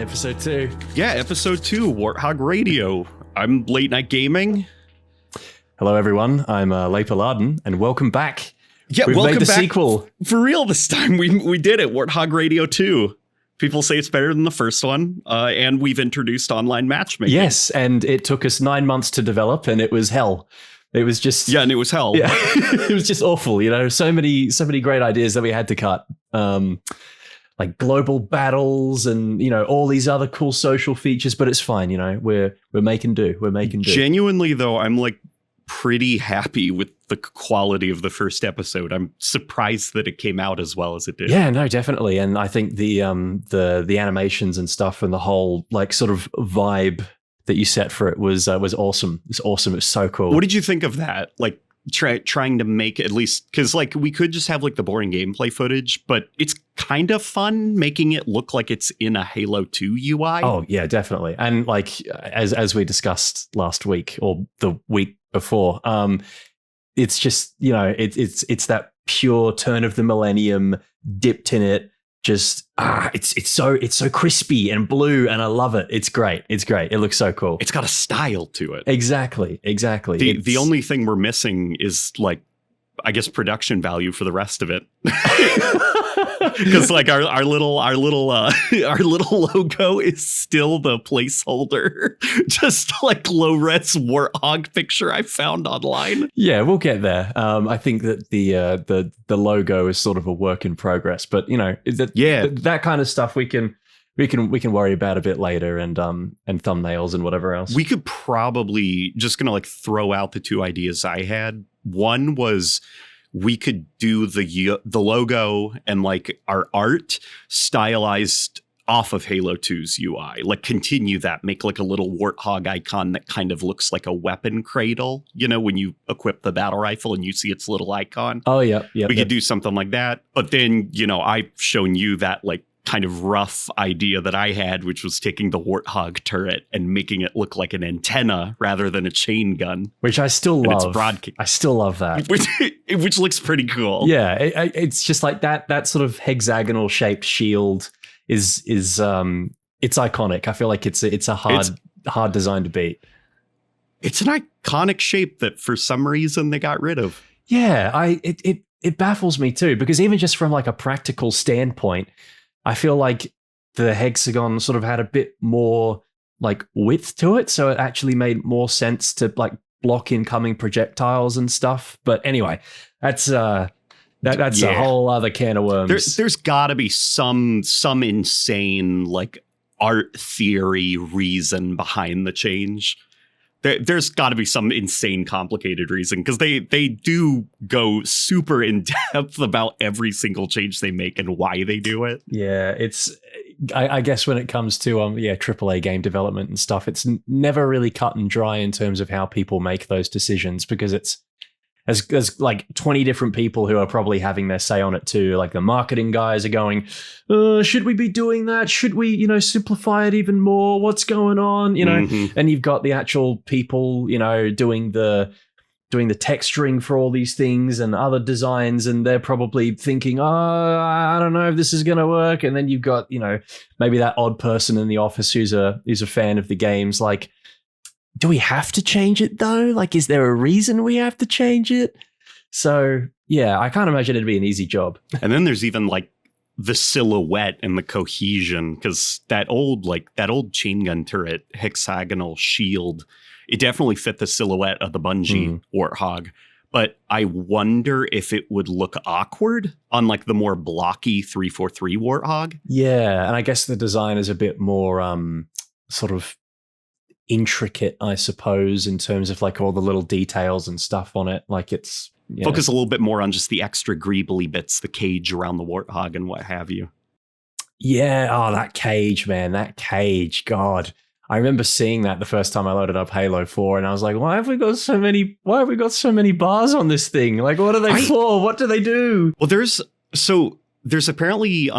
Episode 2. Yeah, episode 2, Warthog Radio. I'm Late Night Gaming. Hello, everyone. I'm Leif Aladdin, and welcome back. Yeah, We've welcome made the back. sequel. For real this time. We did it. Warthog Radio 2. People say it's better than the first one, and we've introduced online matchmaking. Yes, and it took us 9 months to develop, and it was hell. It was just... Yeah, and it was hell. Yeah, it was just awful, you know? So many great ideas that we had to cut. Like global battles and, you know, all these other cool social features, but it's fine, you know? We're making do. We're making do. Genuinely, though, I'm like pretty happy with the quality of the first episode. I'm surprised that it came out as well as it did. Yeah, no, definitely. And I think the animations and stuff and the whole like sort of vibe that you set for it was awesome. It's awesome. It's so cool. What did you think of that? Like trying to make at least, because like we could just have like the boring gameplay footage, but it's kind of fun making it look like it's in a Halo 2 UI. Oh yeah, definitely. And like as we discussed last week or the week before, it's just, you know, it's that pure turn of the millennium dipped in it. Just it's so crispy and blue, and I love it. It's great. It looks so cool. It's got a style to it. Exactly. The only thing we're missing is like, I guess, production value for the rest of it. Because like our little logo is still the placeholder, just like low res Warthog picture I found online. Yeah, we'll get there. I think that the logo is sort of a work in progress, but you know, that kind of stuff we can worry about a bit later, and thumbnails and whatever else. We could probably just gonna like throw out the two ideas I had. One was, we could do the logo and like our art stylized off of Halo 2's UI, like continue that, make like a little Warthog icon that kind of looks like a weapon cradle, you know, when you equip the battle rifle and you see its little icon. Oh, yeah. We could do something like that. But then, you know, I've shown you that like kind of rough idea that I had, which was taking the Warthog turret and making it look like an antenna rather than a chain gun. Which I still love. It's broadcast. I still love that. Which looks pretty cool. Yeah, it's just like that sort of hexagonal shaped shield is it's iconic. I feel like it's a hard design to beat. It's an iconic shape that for some reason they got rid of. Yeah, it baffles me too, because even just from like a practical standpoint, I feel like the hexagon sort of had a bit more like width to it, so it actually made more sense to like block incoming projectiles and stuff. But anyway, that's a whole other can of worms. There's got to be some insane like art theory reason behind the change. There's got to be some insane complicated reason, because they do go super in depth about every single change they make and why they do it. Yeah, I guess when it comes to AAA game development and stuff, it's never really cut and dry in terms of how people make those decisions, because there's like 20 different people who are probably having their say on it too. Like the marketing guys are going, should we be doing that? Should we, you know, simplify it even more? What's going on? You know, and you've got the actual people, you know, doing the texturing for all these things and other designs, and they're probably thinking, I don't know if this is going to work. And then you've got, you know, maybe that odd person in the office who's a fan of the games, like, do we have to change it though? Like, is there a reason we have to change it? So yeah, I can't imagine it'd be an easy job. And then there's even like the silhouette and the cohesion, because that old chain gun turret hexagonal shield, it definitely fit the silhouette of the Bungie Warthog. But I wonder if it would look awkward on like the more blocky 343 Warthog. Yeah, and I guess the design is a bit more sort of intricate, I suppose, in terms of like all the little details and stuff on it. Like it's focus a little bit more on just the extra greebly bits, the cage around the Warthog and what have you. Yeah, oh, that cage, man, that cage, God. I remember seeing that the first time I loaded up Halo 4, and I was like, why have we got so many bars on this thing? Like, what are they for? What do they do? Well, there's apparently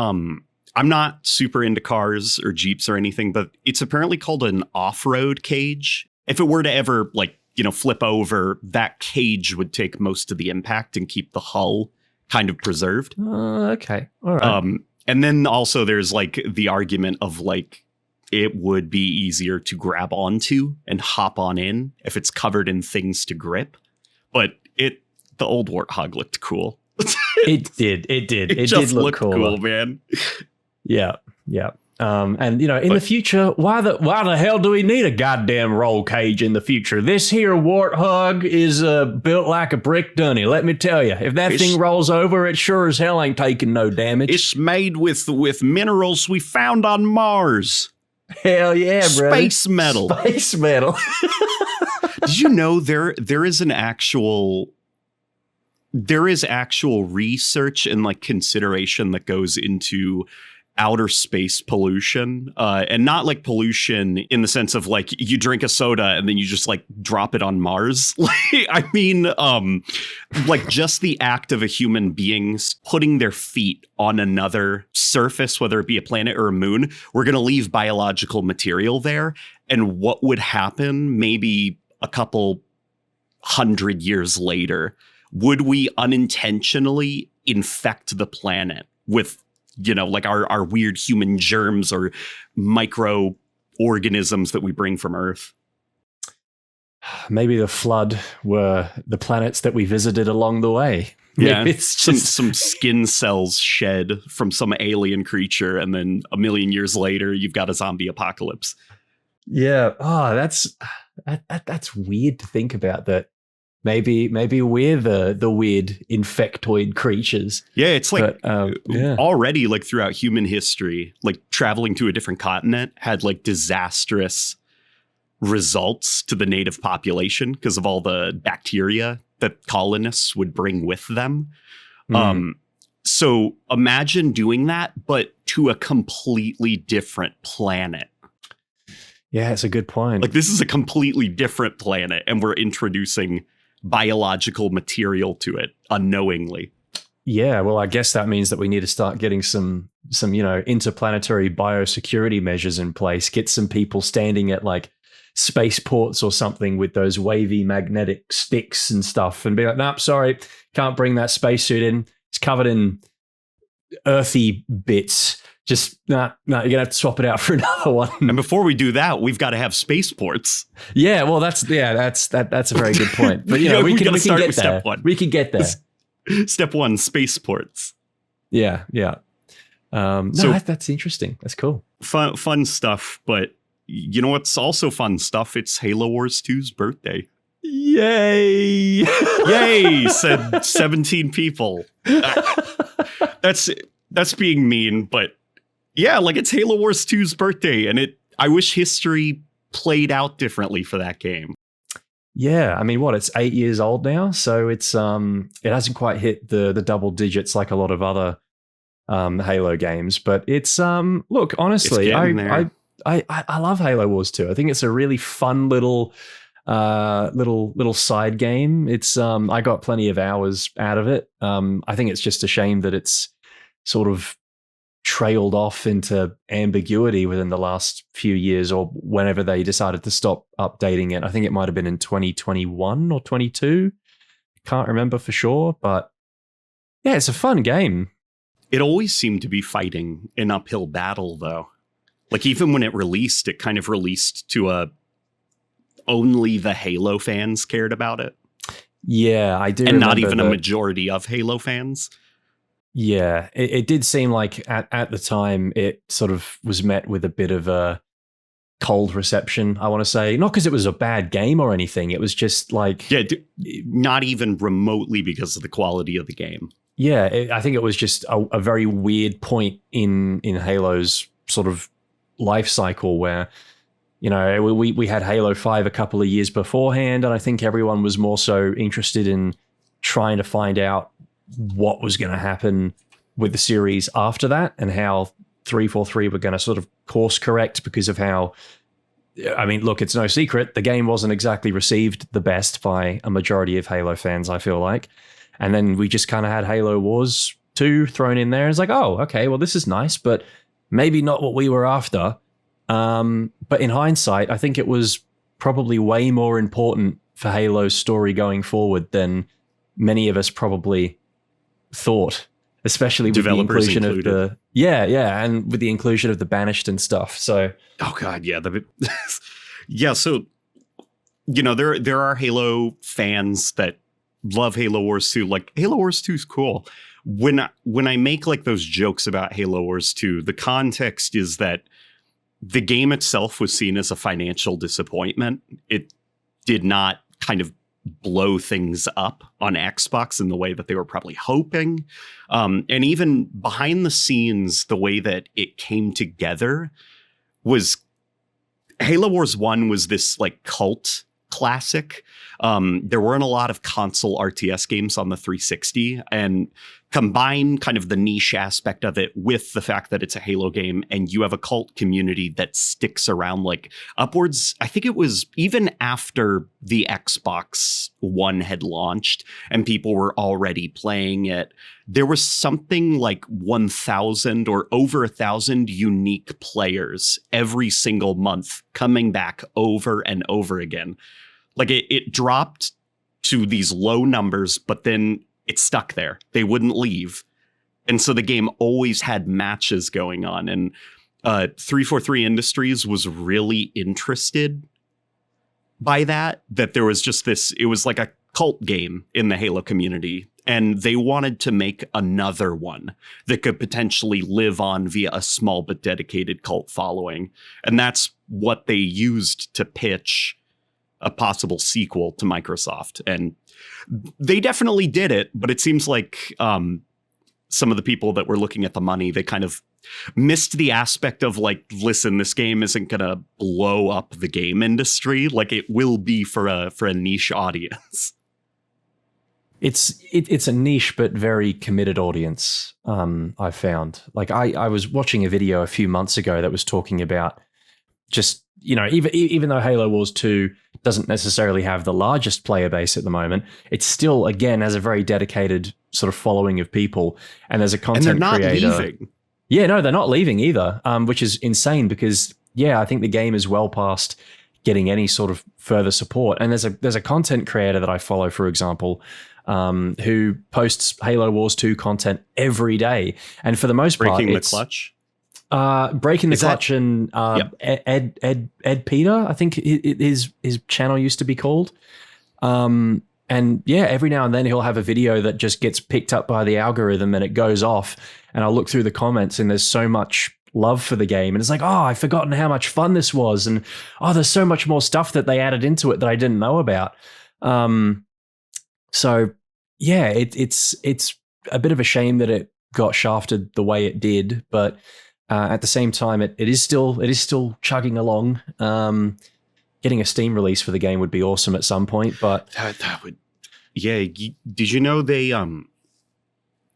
I'm not super into cars or Jeeps or anything, but it's apparently called an off-road cage. If it were to ever, like, you know, flip over, that cage would take most of the impact and keep the hull kind of preserved. Okay. All right. And then also there's like the argument of like it would be easier to grab onto and hop on in if it's covered in things to grip. But the old Warthog looked cool. It did. It It did look cool, man. Yeah. And in the future, why the hell do we need a goddamn roll cage in the future? This here Warthog is built like a brick dunny. Let me tell you, if that thing rolls over, it sure as hell ain't taking no damage. It's made with minerals we found on Mars. Hell yeah, bro! Space metal. Space metal. Did you know there is actual research and like consideration that goes into outer space pollution, and not like pollution in the sense of like you drink a soda and then you just like drop it on Mars. I mean, like just the act of a human being putting their feet on another surface, whether it be a planet or a moon, we're going to leave biological material there. And what would happen maybe a couple 100 years later? Would we unintentionally infect the planet with, like our weird human germs or microorganisms that we bring from Earth? Maybe the flood were the planets that we visited along the way. Yeah, it's just some skin cells shed from some alien creature, and then a million years later, you've got a zombie apocalypse. Yeah. Oh, that's weird to think about. That maybe we're the weird infectoid creatures. Yeah, it's like yeah. Already like throughout human history, like traveling to a different continent had like disastrous results to the native population because of all the bacteria that colonists would bring with them. So imagine doing that, but to a completely different planet. Yeah, it's a good point. Like this is a completely different planet, and we're introducing biological material to it unknowingly. Yeah, well, I guess that means that we need to start getting some interplanetary biosecurity measures in place. Get some people standing at like spaceports or something with those wavy magnetic sticks and stuff, and be like, "Nope, sorry, can't bring that spacesuit in. It's covered in earthy bits. Just you're gonna have to swap it out for another one." And before we do that, we've got to have spaceports. Yeah, well, that's a very good point. But we can get there. Step one. We can get there. Step one, spaceports. Yeah. So that's interesting. That's cool. Fun stuff. But you know what's also fun stuff? It's Halo Wars 2's birthday. Yay! Yay! Said 17 people. That's being mean, but yeah, like it's Halo Wars 2's birthday, and I wish history played out differently for that game. Yeah, I mean, it's 8 years old now, so it's it hasn't quite hit the double digits like a lot of other Halo games, but it's look, honestly, I love Halo Wars 2. I think it's a really fun little side game. It's I got plenty of hours out of it. I think it's just a shame that it's sort of trailed off into ambiguity within the last few years, or whenever they decided to stop updating it. I think it might have been in 2021 or 22. Can't remember for sure, but yeah, it's a fun game. It always seemed to be fighting an uphill battle, though. Like even when it released, it kind of released to only the Halo fans cared about it. Yeah, I do. And not even a majority of Halo fans. Yeah, it did seem like at the time it sort of was met with a bit of a cold reception, I want to say. Not because it was a bad game or anything. It was just like... Yeah, not even remotely because of the quality of the game. Yeah, I think it was just a very weird point in Halo's sort of life cycle where, we had Halo 5 a couple of years beforehand, and I think everyone was more so interested in trying to find out what was going to happen with the series after that, and how 343 were going to sort of course correct because of how, I mean, look, it's no secret, the game wasn't exactly received the best by a majority of Halo fans, I feel like. And then we just kind of had Halo Wars 2 thrown in there. It's like, oh, okay, well, this is nice, but maybe not what we were after. But in hindsight, I think it was probably way more important for Halo's story going forward than many of us probably thought. especially with the Developers inclusion included. of the and with the inclusion of the banished and stuff. So Oh god, yeah. Yeah, so there are Halo fans that love Halo Wars 2. Like Halo Wars 2 is cool. When I make like those jokes about Halo Wars 2, the context is that the game itself was seen as a financial disappointment. It did not kind of blow things up on Xbox in the way that they were probably hoping. And even behind the scenes, the way that it came together was Halo Wars 1 was this like cult classic. There weren't a lot of console RTS games on the 360, and combine kind of the niche aspect of it with the fact that it's a Halo game and you have a cult community that sticks around like upwards. I think it was even after the Xbox One had launched and people were already playing it, there was something like 1,000 or over 1,000 unique players every single month coming back over and over again. Like it dropped to these low numbers, but then it stuck there. They wouldn't leave. And so the game always had matches going on. And 343 Industries was really interested by that there was just this, it was like a cult game in the Halo community. And they wanted to make another one that could potentially live on via a small but dedicated cult following. And that's what they used to pitch a possible sequel to Microsoft. And they definitely did it, but it seems like some of the people that were looking at the money, they kind of missed the aspect of like, listen, this game isn't going to blow up the game industry. Like it will be for a niche audience. It's a niche but very committed audience. I found like I was watching a video a few months ago that was talking about just, even though Halo Wars 2 doesn't necessarily have the largest player base at the moment, it still, again, has a very dedicated sort of following of people. And there's a content creator. And they're not leaving. Yeah, no, they're not leaving either, which is insane because, I think the game is well past getting any sort of further support. And there's a content creator that I follow, for example, who posts Halo Wars 2 content every day. And for the most part, Breaking the Clutch? Breaking the Clutch that, and yep. Ed Peter, I think his channel used to be called. And every now and then he'll have a video that just gets picked up by the algorithm and it goes off. And I'll look through the comments and there's so much love for the game. And it's like, I've forgotten how much fun this was. And there's so much more stuff that they added into it that I didn't know about. So yeah, it's a bit of a shame that it got shafted the way it did, but at the same time, it is still chugging along. Getting a Steam release for the game would be awesome at some point, but that would, yeah. Did you know they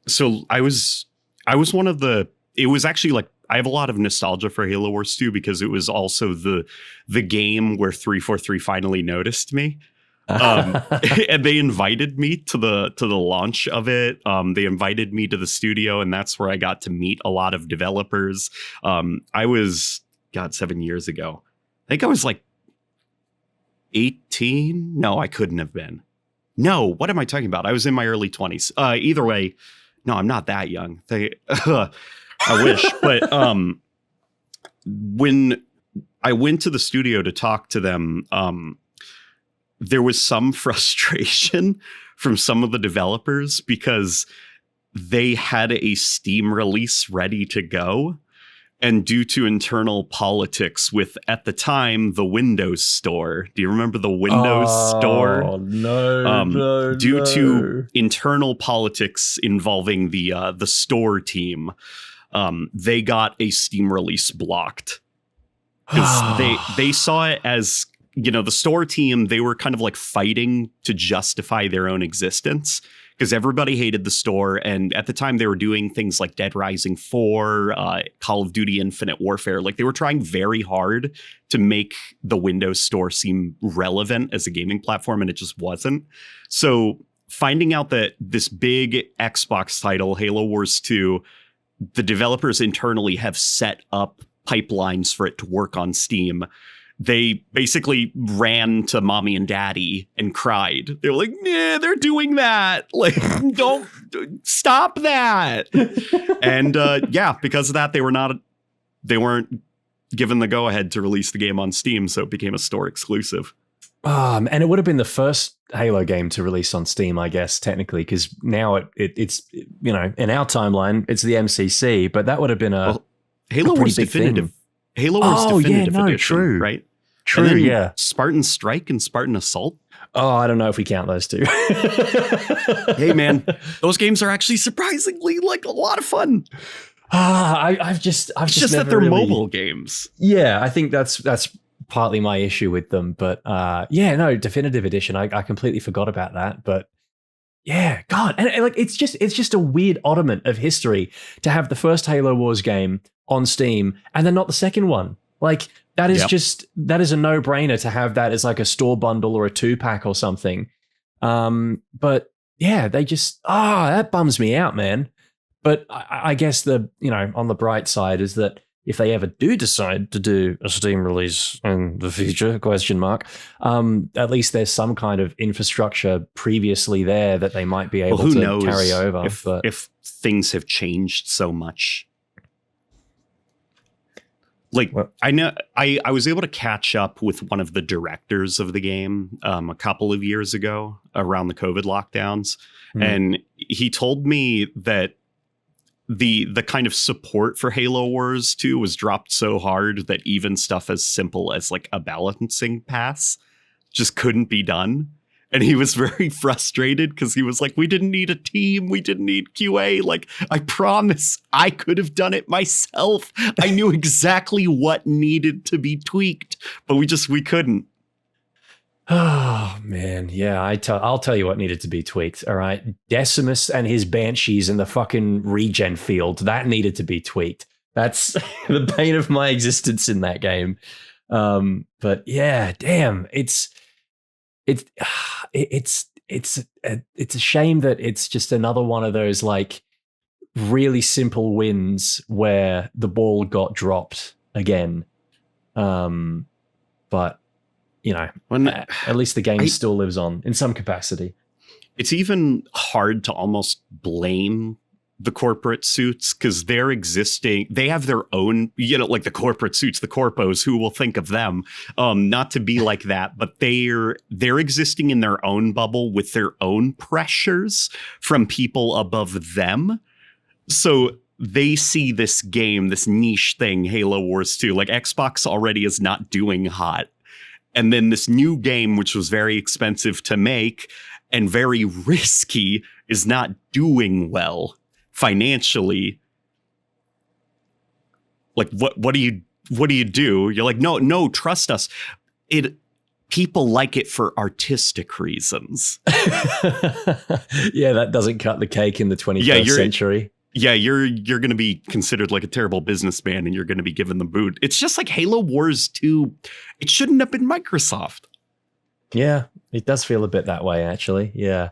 So I was one of the. It was actually like I have a lot of nostalgia for Halo Wars 2 because it was also the game where 343 finally noticed me. And they invited me to the launch of it. They invited me to the studio, and that's where I got to meet a lot of developers. I was 7 years ago. I think I was like 18. No, I couldn't have been. No, what am I talking about? I was in my early 20s. Either way, no, I'm not that young. I wish, but when I went to the studio to talk to them, there was some frustration from some of the developers because they had a Steam release ready to go. And due to internal politics with, at the time, the Windows Store. Do you remember the Windows Store? Oh, no, due to internal politics involving the store team, they got a Steam release blocked. Because they saw it as, the store team, they were kind of like fighting to justify their own existence. Because everybody hated the store. And at the time, they were doing things like Dead Rising 4, Call of Duty Infinite Warfare. Like, they were trying very hard to make the Windows Store seem relevant as a gaming platform, and it just wasn't. So finding out that this big Xbox title, Halo Wars 2, the developers internally have set up pipelines for it to work on Steam, they basically ran to mommy and daddy and cried. They were like, "Nah, they're doing that. Like, don't stop that." And because of that, they weren't given the go ahead to release the game on Steam, so it became a store exclusive. And it would have been the first Halo game to release on Steam, I guess, technically, because now it's in our timeline, it's the MCC, but that would have been Halo Wars Definitive. Halo Wars Definitive Edition, true. Right? True, yeah. Spartan Strike and Spartan Assault. Oh, I don't know if we count those two. Hey, man, those games are actually surprisingly like a lot of fun. I've just that they're mobile games. Yeah, I think that's partly my issue with them. But Definitive Edition, I completely forgot about that. But yeah, God, and like it's just a weird oddment of history to have the first Halo Wars game on Steam and then not the second one. Like that is that is a no-brainer to have that as like a store bundle or a 2-pack or something. But yeah, they just that bums me out, man. But I guess on the bright side is that if they ever do decide to do a Steam release in the future, at least there's some kind of infrastructure previously there that they might be able to carry over. If things have changed so much. Like, I know I was able to catch up with one of the directors of the game a couple of years ago around the COVID lockdowns. Mm. And he told me that the kind of support for Halo Wars 2 was dropped so hard that even stuff as simple as like a balancing pass just couldn't be done. And he was very frustrated because he was like, we didn't need a team. We didn't need QA. Like, I promise I could have done it myself. I knew exactly what needed to be tweaked, but we couldn't. Oh, man. Yeah, I'll tell you what needed to be tweaked. All right. Decimus and his Banshees in the fucking regen field. That needed to be tweaked. That's the bane of my existence in that game. But yeah, damn, it's a shame that it's just another one of those like really simple wins where the ball got dropped again. But at least the game still lives on in some capacity. It's even hard to almost blame the corporate suits because they have their own, like the corporate suits, the corpos, who will think of them, not to be like that, but they're existing in their own bubble with their own pressures from people above them. So they see this game, this niche thing, Halo Wars 2, like Xbox already is not doing hot. And then this new game, which was very expensive to make and very risky, is not doing well financially. Like, what do you do? You're like, no, trust us. People like it for artistic reasons. Yeah, that doesn't cut the cake in the 21st century. Yeah, you're going to be considered like a terrible businessman and you're going to be given the boot. It's just like Halo Wars 2. It shouldn't have been Microsoft. Yeah, it does feel a bit that way, actually. Yeah.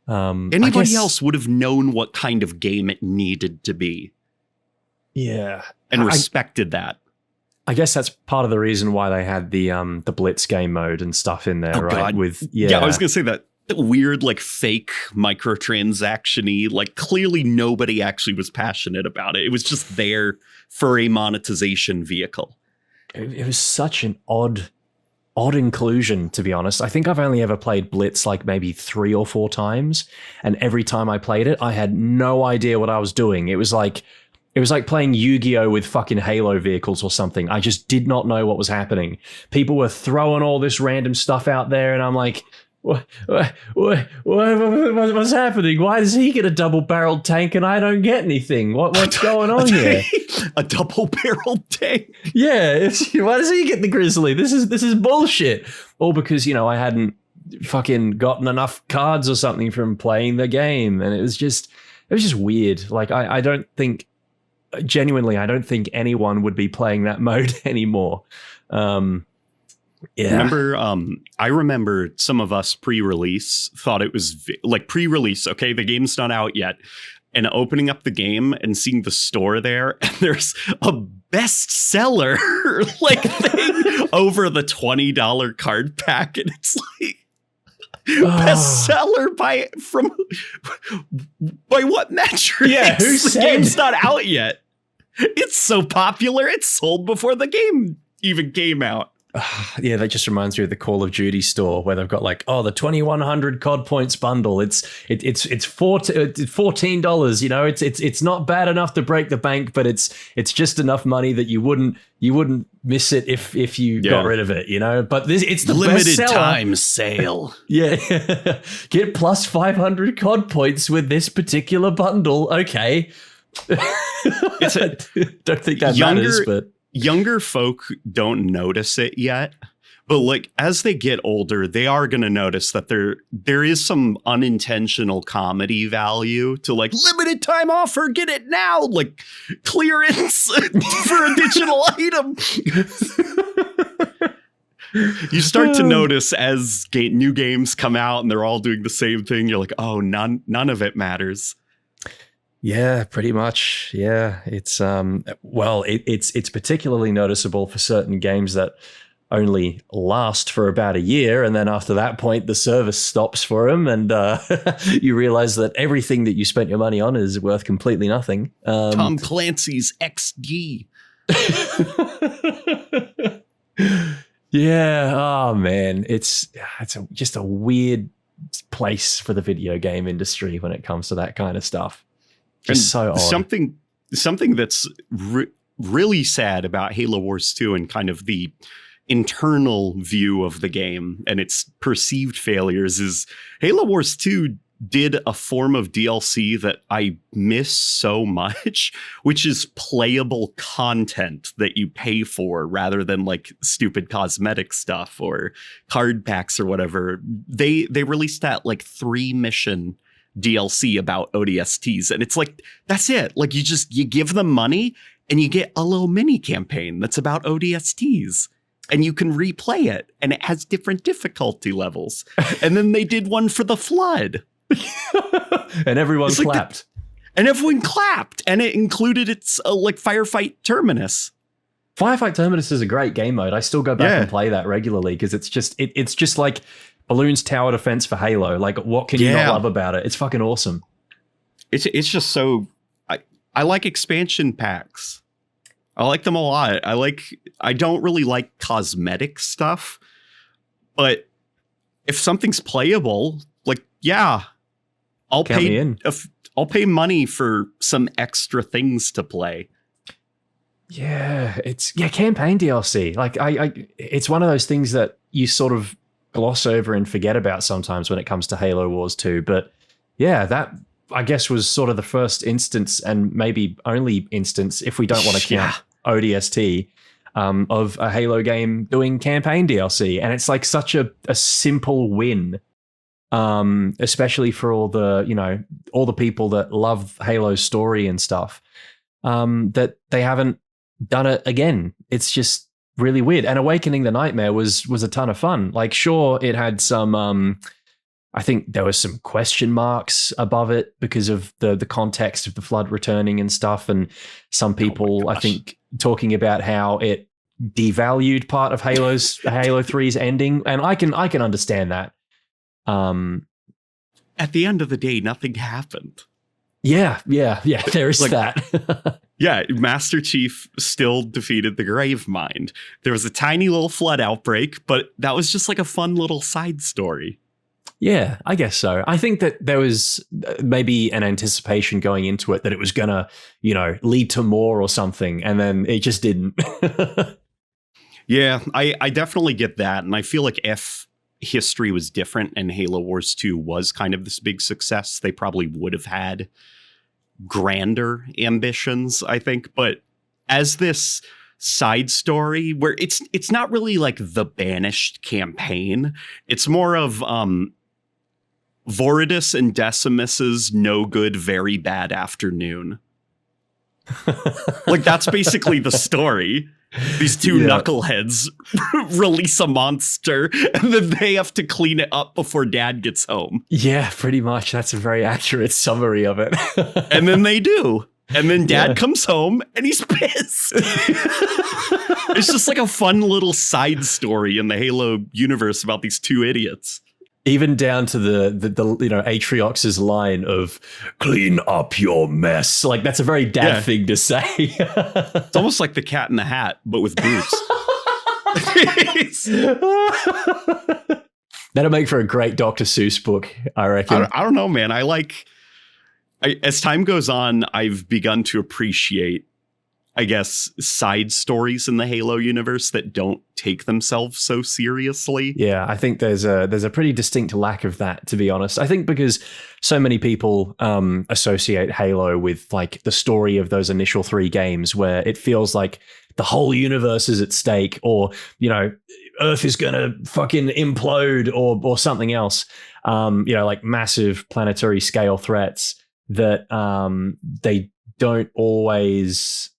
Anybody else would have known what kind of game it needed to be. Yeah. And respected that. I guess that's part of the reason why they had the Blitz game mode and stuff in there, right? God. Yeah, I was going to say that. Weird, like fake microtransaction-y, like clearly nobody actually was passionate about it. It was just there for a monetization vehicle. It was such an odd inclusion, to be honest. I think I've only ever played Blitz like maybe 3 or 4 times, and every time I played it, I had no idea what I was doing. It was like playing Yu-Gi-Oh with fucking Halo vehicles or something. I just did not know what was happening. People were throwing all this random stuff out there, and I'm like, what's happening? Why does he get a double-barreled tank and I don't get anything? What's going on here? A double-barreled tank? Yeah. Why does he get the Grizzly? This is bullshit. All because, I hadn't fucking gotten enough cards or something from playing the game. And it was just weird. Like, I don't think anyone would be playing that mode anymore. Yeah. I remember some of us pre-release thought it was like pre-release. Okay, the game's not out yet. And opening up the game and seeing the store there, and there's a bestseller like thing over the $20 card pack, and it's like bestseller by what metric? Yeah, who said? The game's not out yet. It's so popular, it's sold before the game even came out. Yeah, that just reminds me of the Call of Duty store where they've got like, the 2100 COD points bundle. It's $14. You know, it's not bad enough to break the bank, but it's just enough money that you wouldn't miss it if you got rid of it. You know, but it's the limited bestseller. Time sale. Yeah, get plus 500 COD points with this particular bundle. Okay, don't think that matters, but. Younger folk don't notice it yet, but like as they get older, they are going to notice that there is some unintentional comedy value to like limited time offer, get it now, like clearance for a digital item. You start to notice as new games come out and they're all doing the same thing. You're like, oh, none of it matters. Yeah, pretty much. Yeah, it's it's particularly noticeable for certain games that only last for about a year, and then after that point, the service stops for them, and you realize that everything that you spent your money on is worth completely nothing. Tom Clancy's XD. Yeah. Oh man, it's just a weird place for the video game industry when it comes to that kind of stuff. Just so odd. Something that's really sad about Halo Wars 2 and kind of the internal view of the game and its perceived failures is Halo Wars 2 did a form of DLC that I miss so much, which is playable content that you pay for rather than like stupid cosmetic stuff or card packs or whatever. They released that like 3-mission DLC about ODSTs, and it's like that's it. Like you give them money and you get a little mini campaign that's about ODSTs, and you can replay it, and it has different difficulty levels. And then they did one for the Flood, and everyone clapped. And everyone clapped, and it included its like Firefight Terminus. Firefight Terminus is a great game mode. I still go back and play that regularly because it's just like Balloon's tower defense for Halo. Like, what can you not love about it? It's fucking awesome. It's just so... I like expansion packs. I like them a lot. I don't really like cosmetic stuff, but if something's playable, like, yeah, I'll pay money for some extra things to play. Yeah, campaign DLC. Like, it's one of those things that you sort of gloss over and forget about sometimes when it comes to Halo Wars 2. But yeah, that I guess was sort of the first instance, and maybe only instance, if we don't want to count ODST, of a Halo game doing campaign DLC. And it's like such a simple win, especially for all the people that love Halo's story and stuff, that they haven't done it again. It's just really weird. And Awakening the Nightmare was a ton of fun. Like, sure, it had some I think there was some question marks above it because of the context of the Flood returning and stuff, and some people I think talking about how it devalued part of Halo 3's ending, and I can understand that. At the end of the day, nothing happened. Yeah, there is that. Yeah, Master Chief still defeated the Gravemind. There was a tiny little flood outbreak, but that was just like a fun little side story. Yeah, I guess so. I think that there was maybe an anticipation going into it that it was going to, lead to more or something, and then it just didn't. Yeah, I definitely get that. And I feel like if history was different and Halo Wars 2 was kind of this big success, they probably would have had grander ambitions, I think. But as this side story where it's not really like the Banished campaign, it's more of Voridus and Decimus's no good, very bad afternoon. Like, that's basically the story. These two knuckleheads release a monster, and then they have to clean it up before Dad gets home. Yeah, pretty much. That's a very accurate summary of it. And then they do. And then dad comes home and he's pissed. It's just like a fun little side story in the Halo universe about these two idiots. Even down to the Atriox's line of "clean up your mess." Like, that's a very dad thing to say. It's almost like the Cat in the Hat, but with boots. That'll make for a great Dr. Seuss book, I reckon. I don't know, man. As time goes on, I've begun to appreciate, I guess, side stories in the Halo universe that don't take themselves so seriously. Yeah, I think there's a pretty distinct lack of that, to be honest. I think because so many people associate Halo with like the story of those initial 3 games, where it feels like the whole universe is at stake, or Earth is gonna fucking implode, or something else. Like massive planetary scale threats that they don't always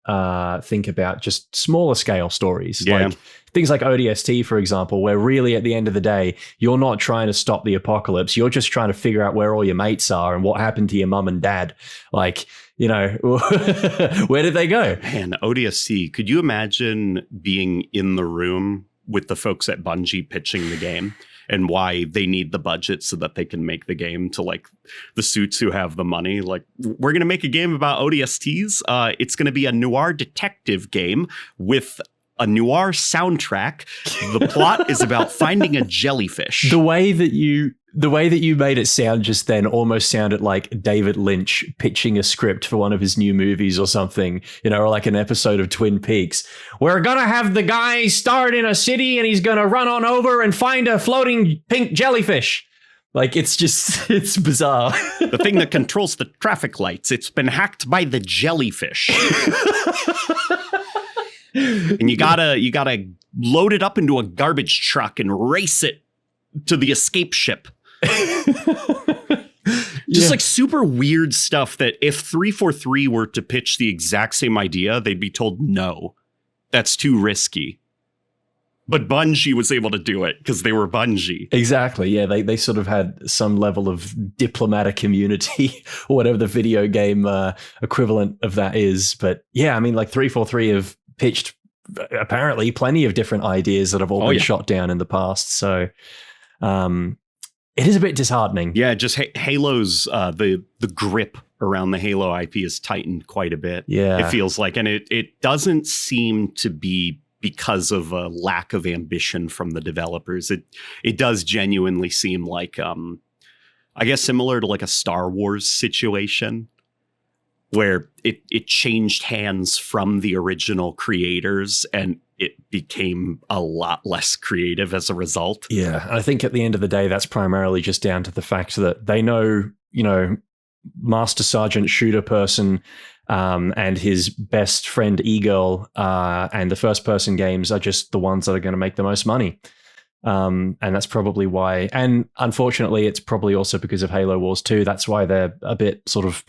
think about just smaller scale stories. Yeah. Like things like ODST, for example, where really at the end of the day, you're not trying to stop the apocalypse. You're just trying to figure out where all your mates are and what happened to your mum and dad. Like, where did they go? Man, ODST, could you imagine being in the room with the folks at Bungie pitching the game? And why they need the budget so that they can make the game to like the suits who have the money. Like, we're going to make a game about ODSTs. It's going to be a noir detective game with a noir soundtrack. The plot is about finding a jellyfish. The way that you made it sound just then almost sounded like David Lynch pitching a script for one of his new movies or something, or like an episode of Twin Peaks. We're going to have the guy start in a city and he's going to run on over and find a floating pink jellyfish. Like, it's bizarre. The thing that controls the traffic lights, it's been hacked by the jellyfish. And you gotta load it up into a garbage truck and race it to the escape ship. Just like super weird stuff that if 343 were to pitch the exact same idea, they'd be told, no, that's too risky. But Bungie was able to do it because they were Bungie. Exactly. Yeah, they sort of had some level of diplomatic immunity or whatever the video game equivalent of that is. But yeah, I mean, like 343 have pitched apparently plenty of different ideas that have all been shot down in the past. So it is a bit disheartening. Yeah, just Halo's the grip around the Halo IP is tightened quite a bit. Yeah, it feels like, and it doesn't seem to be because of a lack of ambition from the developers. It does genuinely seem like I guess similar to like a Star Wars situation where it changed hands from the original creators and it became a lot less creative as a result. Yeah, I think at the end of the day, that's primarily just down to the fact that they know, Master Sergeant Shooter Person and his best friend E-Girl and the first-person games are just the ones that are going to make the most money. And that's probably why. And unfortunately, it's probably also because of Halo Wars 2. That's why they're a bit sort of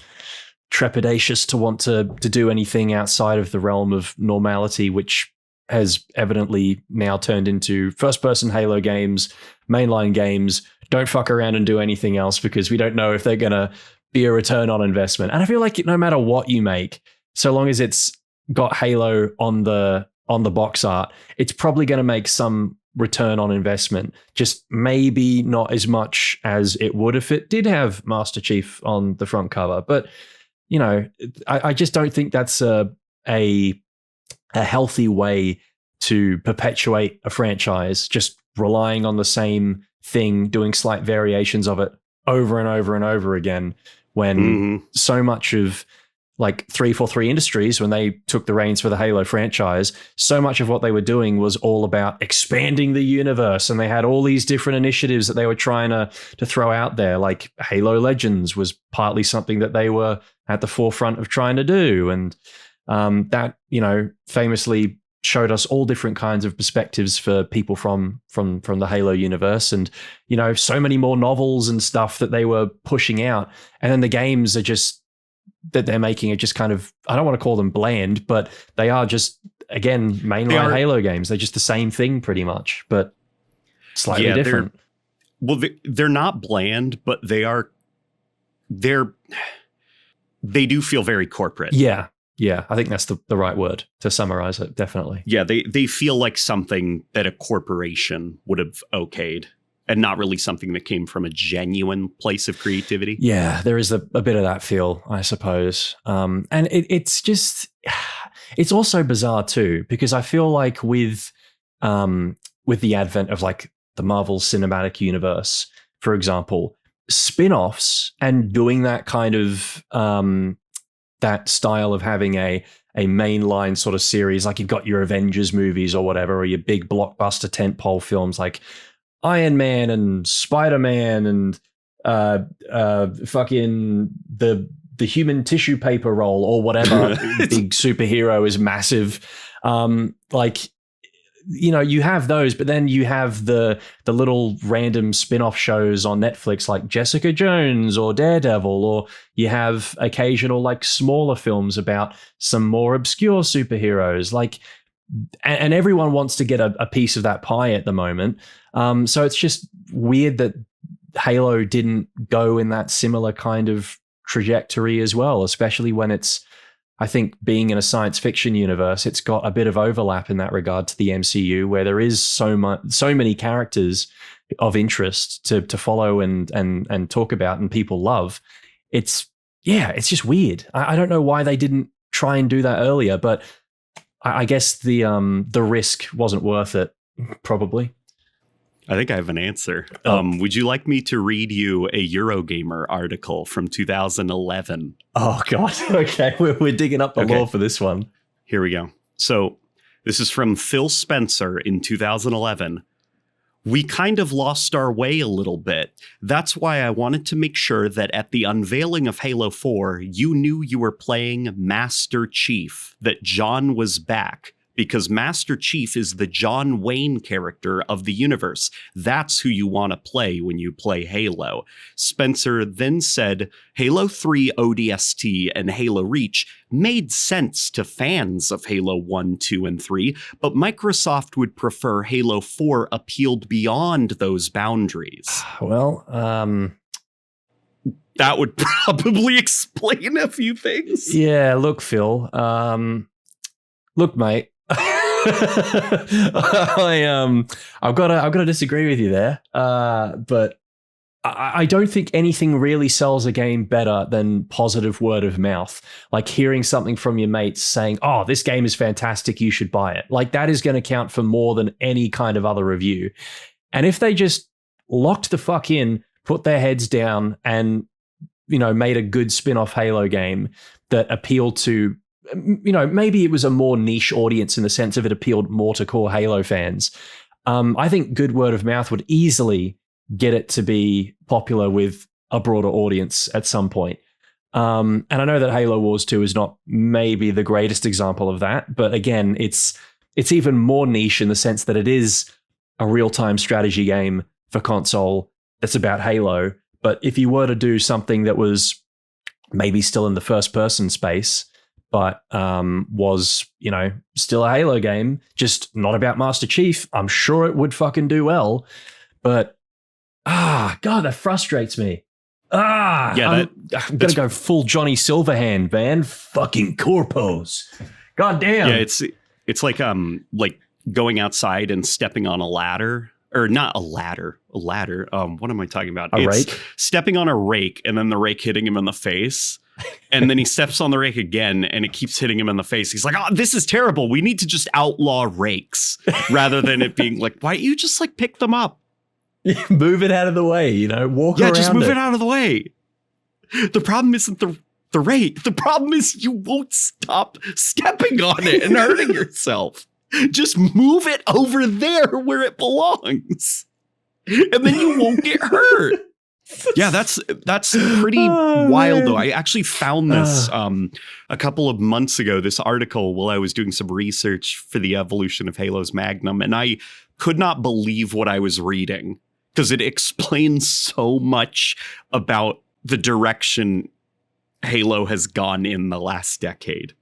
trepidatious to want to do anything outside of the realm of normality, which has evidently now turned into first-person Halo games, mainline games. Don't fuck around and do anything else because we don't know if they're going to be a return on investment. And I feel like no matter what you make, so long as it's got Halo on the box art, it's probably going to make some return on investment. Just maybe not as much as it would if it did have Master Chief on the front cover. But I just don't think that's a healthy way to perpetuate a franchise, just relying on the same thing, doing slight variations of it over and over and over again, when so much of like 343 Industries, when they took the reins for the Halo franchise, so much of what they were doing was all about expanding the universe, and they had all these different initiatives that they were trying to throw out there. Like Halo Legends was partly something that they were at the forefront of trying to do, and that famously showed us all different kinds of perspectives for people from the Halo universe, and so many more novels and stuff that they were pushing out, and then the games are just that they're making are just kind of, I don't want to call them bland, but they are just, again, mainline Halo games. They're just the same thing pretty much, but slightly different. They're not bland, but they're they do feel very corporate. Yeah. Yeah. I think that's the right word to summarize it. Definitely. Yeah. They feel like something that a corporation would have okayed and not really something that came from a genuine place of creativity. Yeah. There is a bit of that feel, I suppose. And it's just, it's also bizarre too, because I feel like with the advent of like the Marvel Cinematic Universe, for example, spin-offs and doing that kind of that style of having a mainline sort of series, like you've got your Avengers movies or whatever, or your big blockbuster tentpole films like Iron Man and Spider-Man and fucking the human tissue paper roll or whatever big superhero is massive. Like, you know, you have those, but then you have the little random spin-off shows on Netflix like Jessica Jones or Daredevil, or you have occasional like smaller films about some more obscure superheroes. Like, and everyone wants to get a piece of that pie at the moment. So it's just weird that Halo didn't go in that similar kind of trajectory as well, especially when it's, I think, being in a science fiction universe, it's got a bit of overlap in that regard to the MCU, where there is so many characters of interest to follow and talk about and people love. It's just weird. I don't know why they didn't try and do that earlier, but I guess the risk wasn't worth it, probably. I think I have an answer. Would you like me to read you a Eurogamer article from 2011? Oh, God. Okay. We're digging up the lore for this one. Here we go. So this is from Phil Spencer in 2011. We kind of lost our way a little bit. That's why I wanted to make sure that at the unveiling of Halo 4, you knew you were playing Master Chief, that John was back. Because Master Chief is the John Wayne character of the universe. That's who you want to play when you play Halo. Spencer then said, Halo 3 ODST and Halo Reach made sense to fans of Halo 1, 2, and 3, but Microsoft would prefer Halo 4 appealed beyond those boundaries. Well, that would probably explain a few things. Yeah, look, Phil. Look, mate. I've got to disagree with you there. But I don't think anything really sells a game better than positive word of mouth. Like hearing something from your mates saying, "Oh, this game is fantastic, you should buy it." Like that is going to count for more than any kind of other review. And if they just locked the fuck in, put their heads down, and made a good spin-off Halo game that appealed to, maybe it was a more niche audience in the sense of it appealed more to core Halo fans. I think good word of mouth would easily get it to be popular with a broader audience at some point. And I know that Halo Wars 2 is not maybe the greatest example of that, but again, it's even more niche in the sense that it is a real-time strategy game for console that's about Halo. But if you were to do something that was maybe still in the first-person space, but was, still a Halo game, just not about Master Chief, I'm sure it would fucking do well. But, God, that frustrates me. I'm going to go full Johnny Silverhand, man. Fucking corpos. God damn. Yeah, it's like going outside and stepping on a ladder. Or not a ladder. What am I talking about? It's rake? Stepping on a rake and then the rake hitting him in the face. And then he steps on the rake again and it keeps hitting him in the face. He's like, "Oh, this is terrible. We need to just outlaw rakes," rather than it being like, "Why don't you just pick them up? Move it out of the way, walk around. Yeah, just move it out of the way." The problem isn't the rake. The problem is you won't stop stepping on it and hurting yourself. Just move it over there where it belongs. And then you won't get hurt. Yeah, that's pretty wild, though. I actually found this a couple of months ago, this article, while I was doing some research for the evolution of Halo's Magnum, and I could not believe what I was reading because it explains so much about the direction Halo has gone in the last decade.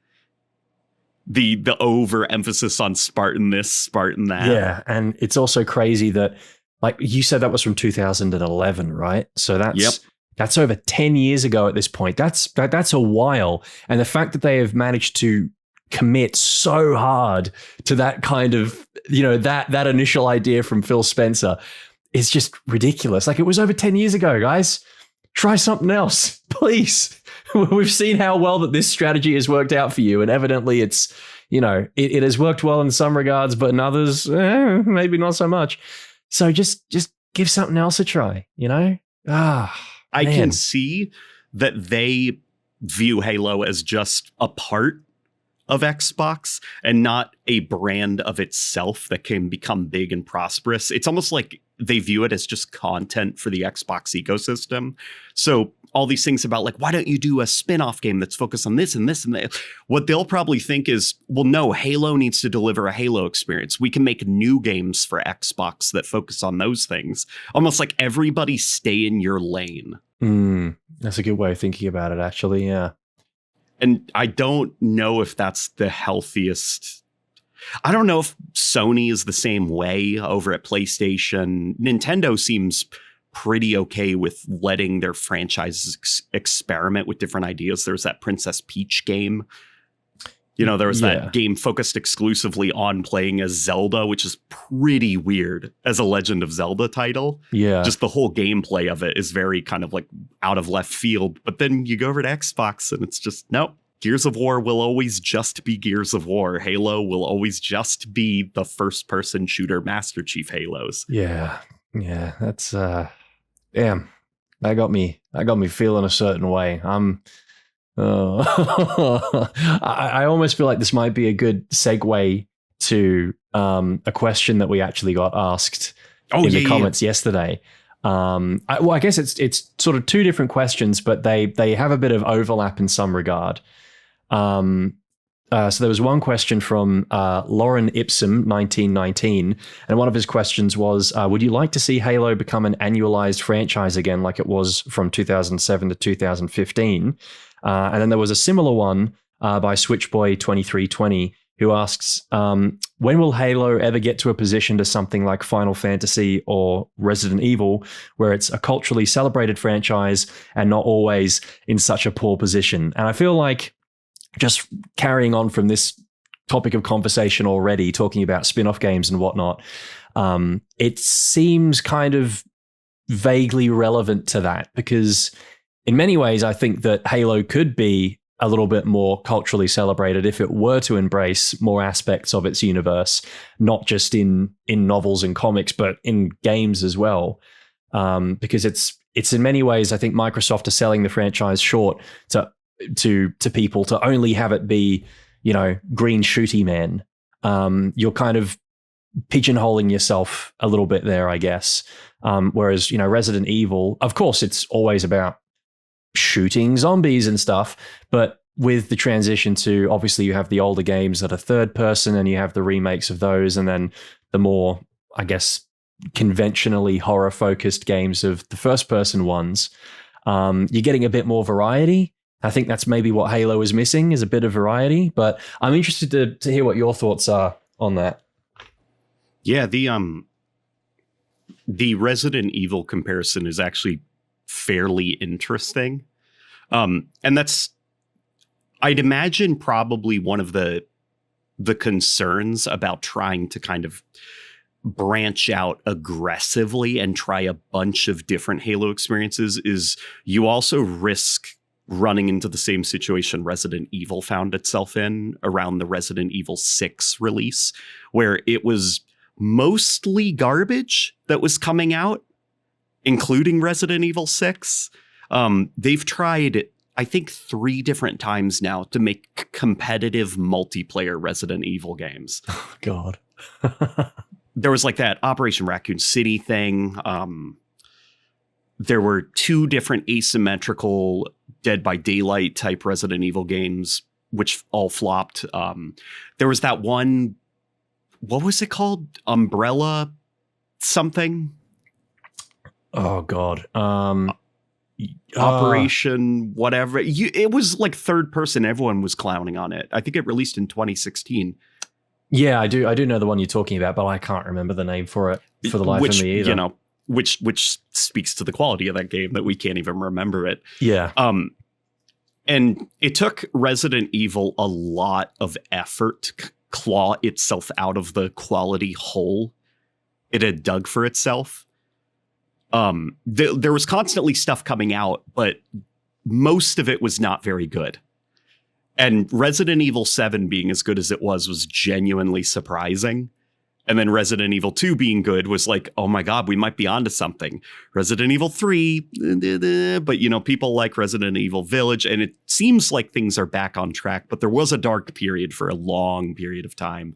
The overemphasis on Spartan this, Spartan that. Yeah, and it's also crazy that, like you said, that was from 2011, right? So that's That's over 10 years ago at this point. That's a while. And the fact that they have managed to commit so hard to that kind of, that initial idea from Phil Spencer is just ridiculous. Like, it was over 10 years ago, guys. Try something else, please. We've seen how well that this strategy has worked out for you. And evidently it has worked well in some regards, but in others, maybe not so much. So just give something else a try, I can see that they view Halo as just a part of Xbox and not a brand of itself that can become big and prosperous. It's almost like they view it as just content for the Xbox ecosystem. So all these things about like, why don't you do a spin-off game that's focused on this and this and that? What they'll probably think is, well, no, Halo needs to deliver a Halo experience. We can make new games for Xbox that focus on those things. Almost like everybody stay in your lane. That's a good way of thinking about it, actually. Yeah. And I don't know if that's the healthiest. I don't know if Sony is the same way over at PlayStation. Nintendo seems pretty okay with letting their franchises experiment with different ideas. There's that Princess Peach game. There was that game focused exclusively on playing as Zelda, which is pretty weird as a Legend of Zelda title. Yeah. Just the whole gameplay of it is very kind of like out of left field. But then you go over to Xbox and it's just, nope. Gears of War will always just be Gears of War. Halo will always just be the first-person shooter Master Chief Halos. Yeah. That's damn. That got me feeling a certain way. I almost feel like this might be a good segue to a question that we actually got asked in the comments yesterday. I guess it's sort of two different questions, but they have a bit of overlap in some regard. So there was one question from Lauren Ipsum, 1919, and one of his questions was, would you like to see Halo become an annualized franchise again like it was from 2007 to 2015? And then there was a similar one by Switchboy2320 who asks, when will Halo ever get to a position to something like Final Fantasy or Resident Evil, where it's a culturally celebrated franchise and not always in such a poor position? And I feel like, just carrying on from this topic of conversation already, talking about spin-off games and whatnot, it seems kind of vaguely relevant to that, because in many ways, I think that Halo could be a little bit more culturally celebrated if it were to embrace more aspects of its universe, not just in novels and comics, but in games as well. Because it's in many ways, I think Microsoft are selling the franchise short to people to only have it be, green shooty man. You're kind of pigeonholing yourself a little bit there, I guess. Whereas, Resident Evil, of course, it's always about shooting zombies and stuff, but with the transition to, obviously, you have the older games that are third person and you have the remakes of those, and then the more, I guess, conventionally horror focused games of the first person ones. You're getting a bit more variety. I think that's maybe what Halo is missing, is a bit of variety, but I'm interested to hear what your thoughts are on that. Yeah, the Resident Evil comparison is actually fairly interesting. And that's, I'd imagine, probably one of the concerns about trying to kind of branch out aggressively and try a bunch of different Halo experiences is you also risk running into the same situation Resident Evil found itself in around the Resident Evil 6 release, where it was mostly garbage that was coming out, including Resident Evil 6. They've tried, I think, 3 different times now to make competitive multiplayer Resident Evil games. Oh, God. There was like that Operation Raccoon City thing. There were 2 different asymmetrical Dead by Daylight type Resident Evil games, which all flopped. There was that one, what was it called? Umbrella something? Oh, God. Operation whatever. It was like third person. Everyone was clowning on it. I think it released in 2016. Yeah, I do know the one you're talking about, but I can't remember the name for it for the life of me either. which speaks to the quality of that game that we can't even remember it. Yeah. And it took Resident Evil a lot of effort to claw itself out of the quality hole it had dug for itself. There was constantly stuff coming out, but most of it was not very good. And Resident Evil 7 being as good as it was genuinely surprising. And then Resident Evil 2 being good was like, oh my God, we might be onto something. Resident Evil 3, but people like Resident Evil Village, and it seems like things are back on track, but there was a dark period for a long period of time.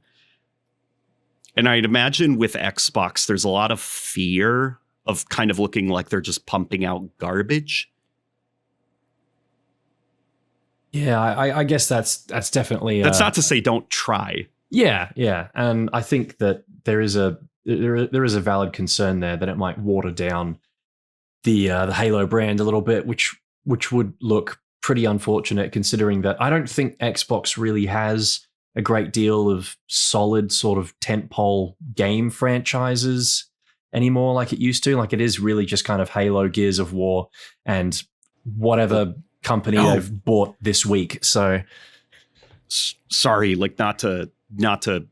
And I'd imagine with Xbox, there's a lot of fear of kind of looking like they're just pumping out garbage. Yeah, I guess that's definitely... That's not to say don't try. Yeah. And I think that there is a valid concern there that it might water down the Halo brand a little bit, which would look pretty unfortunate considering that I don't think Xbox really has a great deal of solid sort of tentpole game franchises anymore like it used to. Like it is really just kind of Halo, Gears of War, and whatever company they've bought this week. So sorry, like not to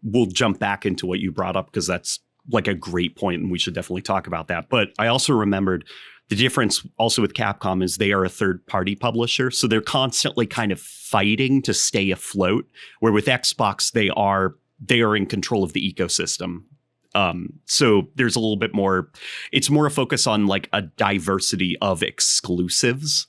we'll jump back into what you brought up because that's like a great point and we should definitely talk about that. But I also remembered the difference also with Capcom is they are a third party publisher. So they're constantly kind of fighting to stay afloat, where with Xbox, they are in control of the ecosystem. So there's a little bit more, it's more a focus on like a diversity of exclusives.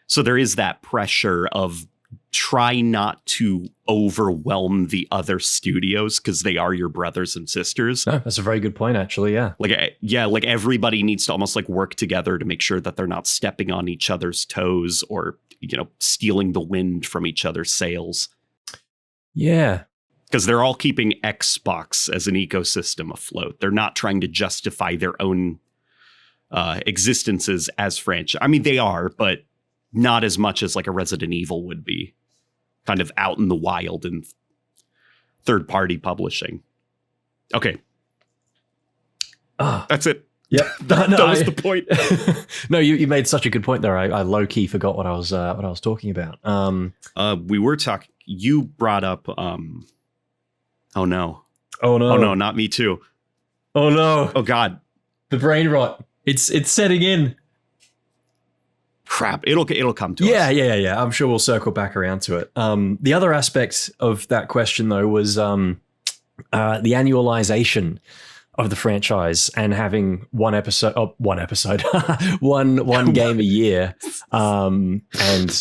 So there is that pressure of try not to overwhelm the other studios because they are your brothers and sisters. No, that's a very good point, actually. Yeah. Like everybody needs to almost like work together to make sure that they're not stepping on each other's toes or, stealing the wind from each other's sails. Yeah. Because they're all keeping Xbox as an ecosystem afloat. They're not trying to justify their own existences as franchise. I mean, they are, but not as much as like a Resident Evil would be, kind of out in the wild and third-party publishing. Okay. That's it. Yep. That was the point. No, you made such a good point there. I low-key forgot what I was talking about. We were talking, you brought up, oh no, not me too. Oh no. Oh God. The brain rot. It's setting in. Crap, it'll come to us. Yeah. I'm sure we'll circle back around to it. The other aspect of that question, though, was the annualization of the franchise and having one game a year. And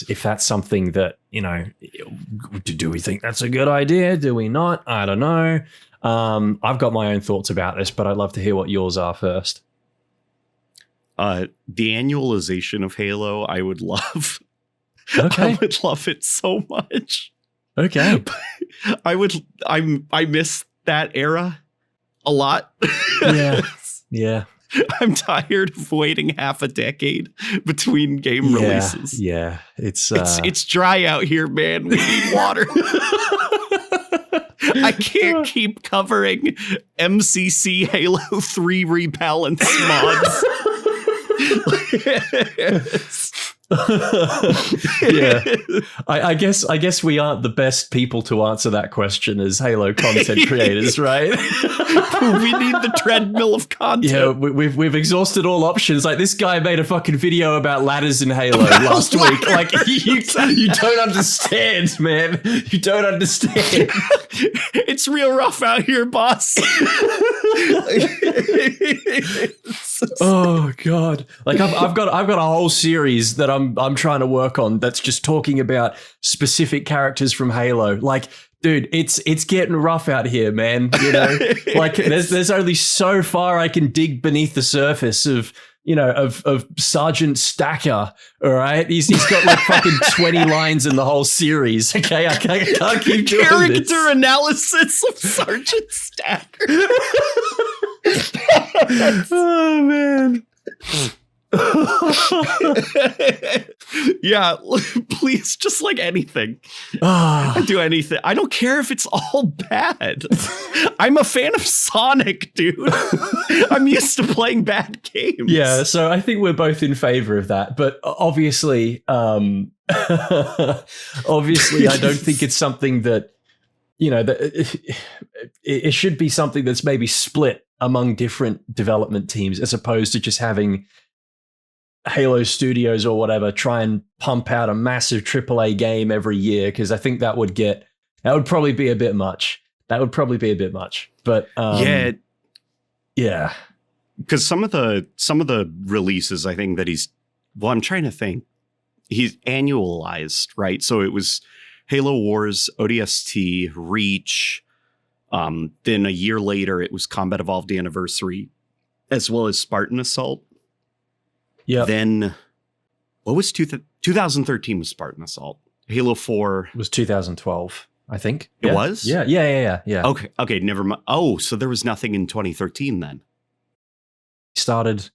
if that's something that, do we think that's a good idea? Do we not? I don't know. I've got my own thoughts about this, but I'd love to hear what yours are first. The annualization of Halo, I would love. Okay. I would love it so much. Okay. I miss that era a lot. Yeah. I'm tired of waiting half a decade between game releases. Yeah. It's dry out here, man. We need water. I can't keep covering MCC Halo 3 rebalance mods. Yeah, I guess we aren't the best people to answer that question as Halo content creators, right? We need the treadmill of content. Yeah, we've exhausted all options. Like this guy made a fucking video about ladders in Halo last week. Like you don't understand, man. You don't understand. It's real rough out here, boss. Oh God! Like I've got a whole series that I'm trying to work on that's just talking about specific characters from Halo. Like, dude, it's getting rough out here, man. Like there's only so far I can dig beneath the surface of Sergeant Stacker. All right, he's got like fucking 20 lines in the whole series. Okay, I can't keep doing character this. analysis of Sergeant Stacker. Oh man. Yeah, please, just like anything. Ah. Do anything. I don't care if it's all bad. I'm a fan of Sonic, dude. I'm used to playing bad games. Yeah, so I think we're both in favor of that, but obviously, obviously, I don't think it's something that, you know, that it should be something that's maybe split among different development teams, as opposed to just having Halo Studios or whatever try and pump out a massive AAA game every year, because I think that would probably be a bit much. That would probably be a bit much. But yeah. Because some of the releases, I think that I'm trying to think. He's annualized, right? So it was Halo Wars, ODST, Reach. Then a year later, it was Combat Evolved Anniversary, as well as Spartan Assault. Yeah. Then, what was 2013 was Spartan Assault. Halo 4 was 2012, I think. It was? Yeah. Okay, never mind. Oh, so there was nothing in 2013 then. Started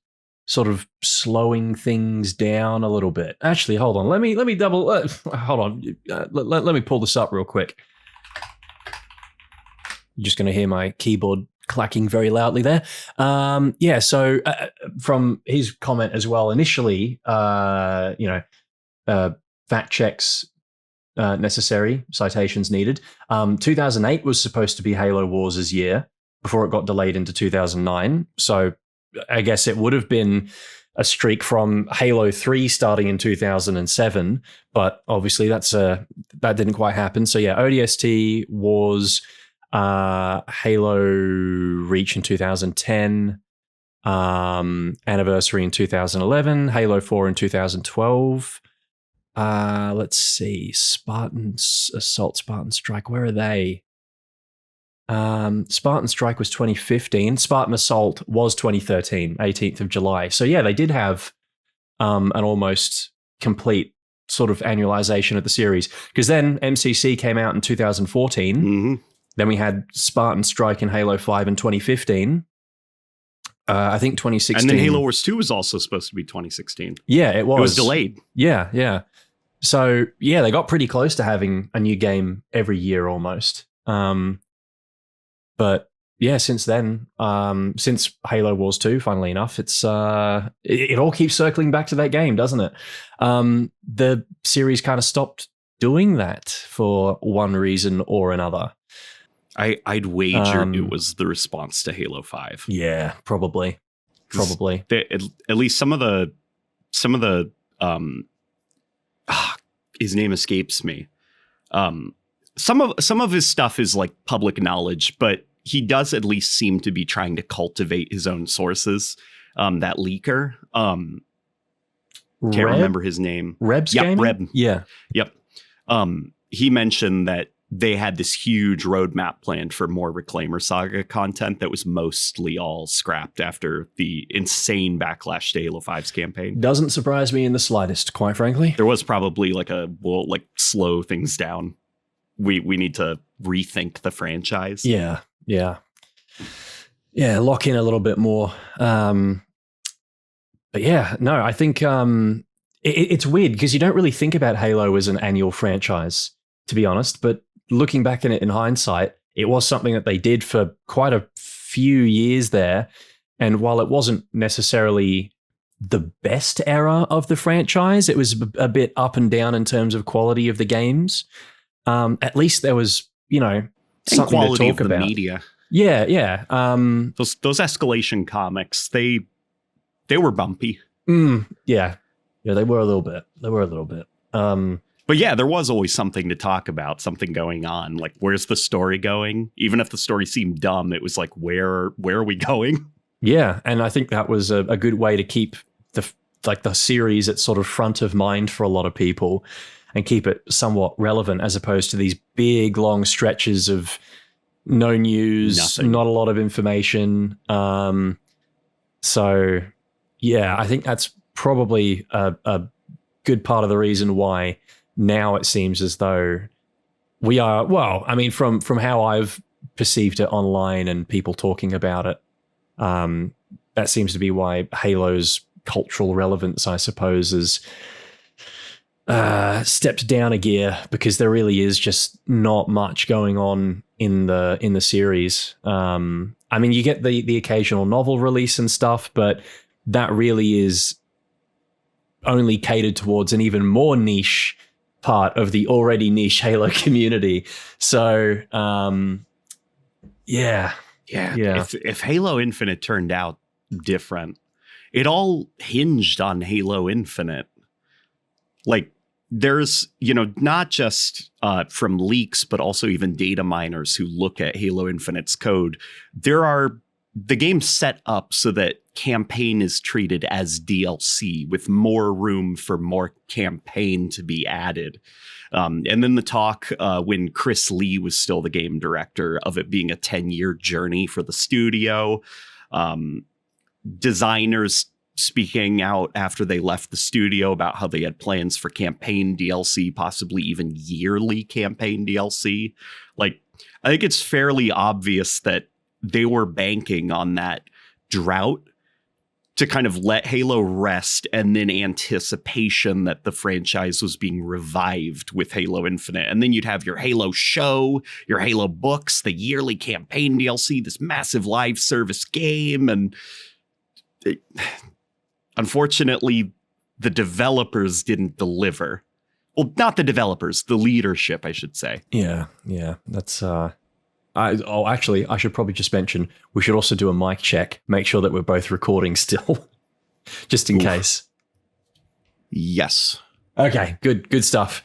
sort of slowing things down a little bit. Actually, hold on. Let me double. Hold on. Let me pull this up real quick. You're just going to hear my keyboard clacking very loudly there. Yeah. So from his comment as well, initially, fact checks necessary, citations needed. 2008 was supposed to be Halo Wars' year before it got delayed into 2009. So I guess it would have been a streak from Halo 3 starting in 2007, but obviously that didn't quite happen. So yeah, ODST was Halo Reach in 2010, Anniversary in 2011, Halo 4 in 2012. Let's see, Spartan Assault, Spartan Strike, where are they? Spartan Strike was 2015. Spartan Assault was 2013, 18th of July. So yeah, they did have an almost complete sort of annualization of the series, because then MCC came out in 2014. Mm-hmm. Then we had Spartan Strike and Halo 5 in 2015. I think 2016. And then Halo Wars 2 was also supposed to be 2016. Yeah, it was. It was delayed. Yeah. So, yeah, they got pretty close to having a new game every year almost. But, yeah, since then, since Halo Wars 2, funnily enough, it's it all keeps circling back to that game, doesn't it? The series kind of stopped doing that for one reason or another. I'd wager it was the response to Halo 5. Yeah, probably. At least some of the his name escapes me. Some of his stuff is like public knowledge, but he does at least seem to be trying to cultivate his own sources. That leaker, can't remember his name. Reb's yep, Gaming? Reb. Yeah. Yep. He mentioned that they had this huge roadmap planned for more Reclaimer Saga content that was mostly all scrapped after the insane backlash to Halo 5's campaign. Doesn't surprise me in the slightest, quite frankly. There was probably like slow things down. We need to rethink the franchise. Yeah. Lock in a little bit more. But yeah, no, I think it's weird because you don't really think about Halo as an annual franchise, to be honest. But looking back in it in hindsight, it was something that they did for quite a few years there. And while it wasn't necessarily the best era of the franchise, it was a bit up and down in terms of quality of the games. At least there was, something quality to talk of the about. media. Yeah. Those Escalation comics, they were bumpy. Yeah, they were a little bit. But yeah, there was always something to talk about, something going on. Like, where's the story going? Even if the story seemed dumb, it was like, where are we going? Yeah, and I think that was a good way to keep the series at sort of front of mind for a lot of people and keep it somewhat relevant, as opposed to these big, long stretches of no news, Nothing. Not a lot of information. So, yeah, I think that's probably a good part of the reason why now it seems as though we are, well, I mean, from how I've perceived it online and people talking about it, that seems to be why Halo's cultural relevance, I suppose, is stepped down a gear because there really is just not much going on in the series. I mean, you get the occasional novel release and stuff, but that really is only catered towards an even more niche part of the already niche Halo community. So, yeah. If Halo Infinite turned out different, it all hinged on Halo Infinite. Like, there's, not just from leaks, but also even data miners who look at Halo Infinite's code. The game's set up so that campaign is treated as DLC with more room for more campaign to be added. And then the talk when Chris Lee was still the game director of it being a 10-year journey for the studio. Designers speaking out after they left the studio about how they had plans for campaign DLC, possibly even yearly campaign DLC. Like, I think it's fairly obvious that they were banking on that drought to kind of let Halo rest, and then anticipation that the franchise was being revived with Halo Infinite. And then you'd have your Halo show, your Halo books, the yearly campaign DLC, this massive live service game. And unfortunately, the developers didn't deliver. Well, not the developers, the leadership, I should say. Yeah. That's actually, I should probably just mention we should also do a mic check, make sure that we're both recording still, just in case. Yes. Okay, good stuff.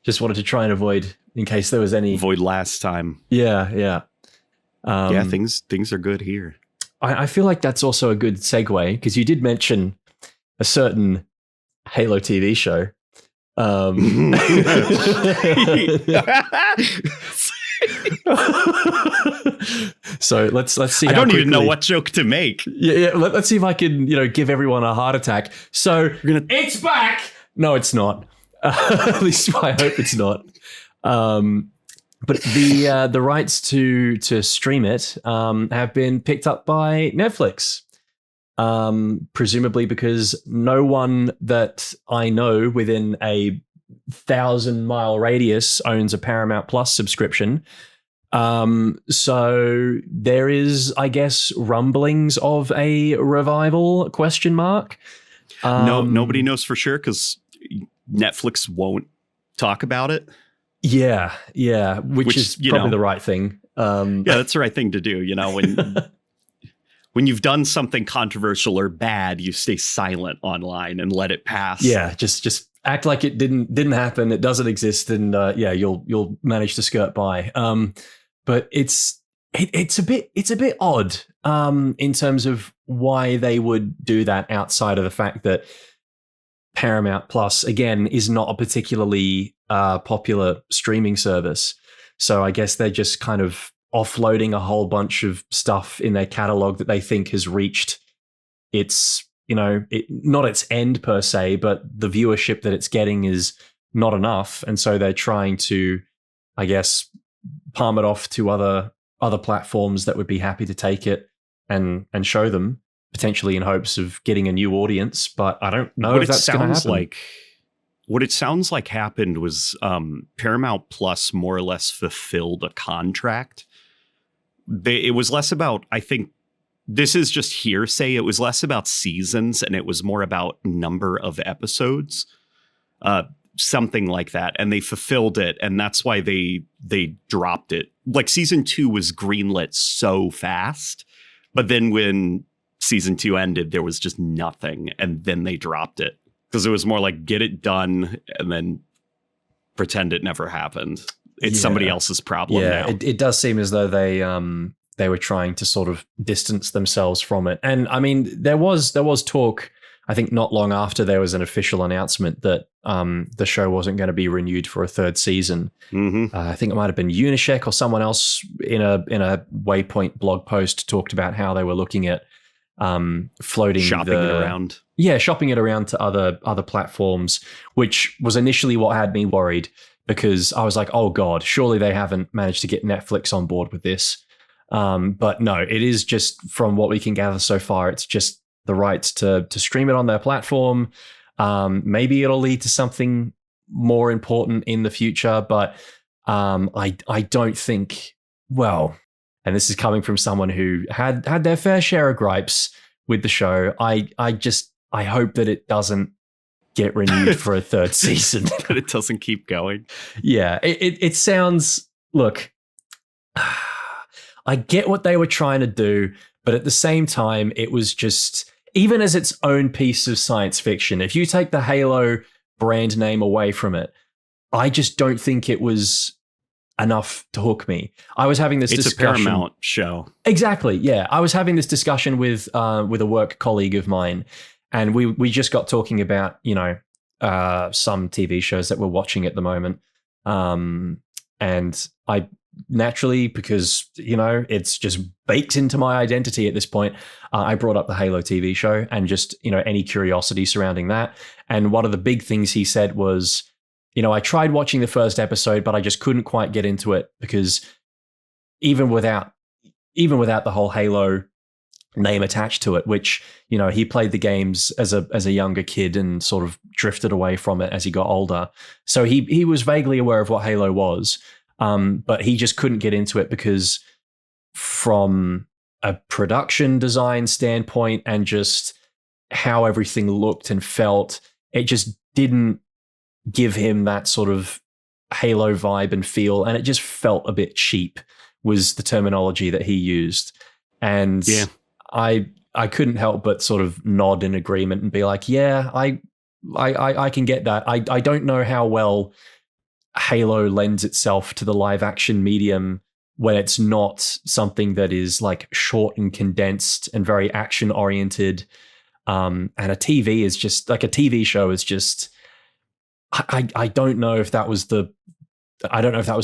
Just wanted to try and avoid, in case there was any... Avoid last time. Yeah. Things are good here. I feel like that's also a good segue, because you did mention a certain Halo TV show. So let's see. I don't even know what joke to make. Yeah. Let's see if I can, give everyone a heart attack. So it's back. No, it's not. At least I hope it's not. But the rights to stream it have been picked up by Netflix. Presumably because no one that I know within a 1,000-mile radius owns a Paramount Plus subscription. So there is, I guess, rumblings of a revival, ? No, nobody knows for sure because Netflix won't talk about it. Yeah, which is probably the right thing. Yeah, that's the right thing to do. When you've done something controversial or bad, you stay silent online and let it pass. Yeah, just act like it didn't happen. It doesn't exist, and you'll manage to skirt by. But it's a bit odd in terms of why they would do that outside of the fact that Paramount Plus again is not a particularly popular streaming service. So I guess they're just kind of offloading a whole bunch of stuff in their catalog that they think has reached its, not its end per se, but the viewership that it's getting is not enough. And so they're trying to, I guess, palm it off to other platforms that would be happy to take it and show them, potentially in hopes of getting a new audience. But I don't know if that's going to happen. What it sounds like happened was Paramount Plus more or less fulfilled a contract. It was less about, I think, this is just hearsay. It was less about seasons and it was more about number of episodes, something like that. And they fulfilled it. And that's why they dropped it. Like season 2 was greenlit so fast. But then when season 2 ended, there was just nothing. And then they dropped it because it was more like get it done and then pretend it never happened. It's somebody else's problem now. It does seem as though they were trying to sort of distance themselves from it. And I mean, there was talk, I think not long after there was an official announcement that the show wasn't going to be renewed for a third season. Mm-hmm. I think it might have been Unisheck or someone else in a Waypoint blog post talked about how they were looking at shopping it around to other platforms, which was initially what had me worried. Because I was like, oh God, surely they haven't managed to get Netflix on board with this. But no, it is just from what we can gather so far, it's just the rights to stream it on their platform. Maybe it'll lead to something more important in the future, but I don't think, well, and this is coming from someone who had their fair share of gripes with the show. I hope that it doesn't get renewed for a third season. That it doesn't keep going. Yeah, it sounds, look, I get what they were trying to do, but at the same time, it was just, even as its own piece of science fiction, if you take the Halo brand name away from it, I just don't think it was enough to hook me. I was having this discussion. It's a Paramount show. Exactly, yeah. I was having this discussion with a work colleague of mine, and we just got talking about, some TV shows that we're watching at the moment. And I naturally, because, it's just baked into my identity at this point, I brought up the Halo TV show and just, any curiosity surrounding that. And one of the big things he said was, I tried watching the first episode, but I just couldn't quite get into it because even without the whole Halo name attached to it, which, he played the games as a younger kid and sort of drifted away from it as he got older. So he was vaguely aware of what Halo was, but he just couldn't get into it because from a production design standpoint and just how everything looked and felt, it just didn't give him that sort of Halo vibe and feel, and it just felt a bit cheap was the terminology that he used. And yeah. I couldn't help but sort of nod in agreement and be like, yeah, I can get that. I don't know how well Halo lends itself to the live action medium when it's not something that is like short and condensed and very action oriented. And a TV is just like a TV show is just, I don't know if that was the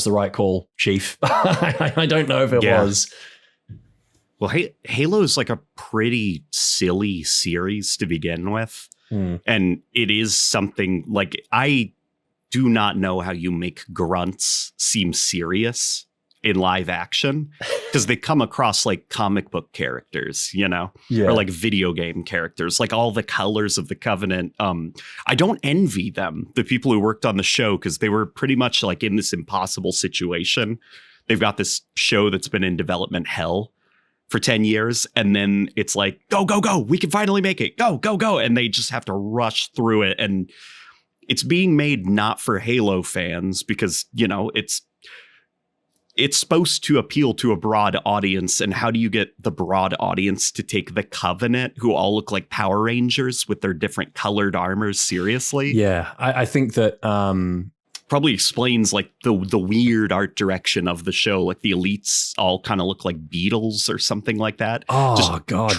right call, Chief. I don't know if it was. Well, Halo is like a pretty silly series to begin with. And it is something like, I do not know how you make grunts seem serious in live action, because they come across like comic book characters, or like video game characters, like all the colors of the Covenant. I don't envy them, the people who worked on the show, because they were pretty much like in this impossible situation. They've got this show that's been in development hell for 10 years. And then it's like, go, go, go. We can finally make it. Go, go, go. And they just have to rush through it. And it's being made not for Halo fans because, it's supposed to appeal to a broad audience. And how do you get the broad audience to take the Covenant, who all look like Power Rangers with their different colored armors, seriously? Yeah, I think that probably explains like the weird art direction of the show. Like the elites all kind of look like beetles or something like that. Oh, just God,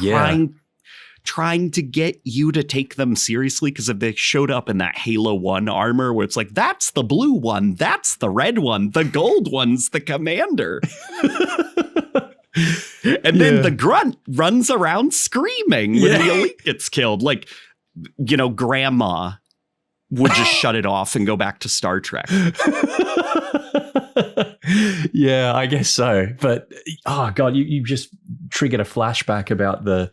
trying to get you to take them seriously, because if they showed up in that Halo 1 armor where it's like, that's the blue one, that's the red one, the gold one's the commander. And then the grunt runs around screaming when the elite gets killed. Like, grandma would just shut it off and go back to Star Trek. Yeah, I guess so. But, oh God, you just triggered a flashback about the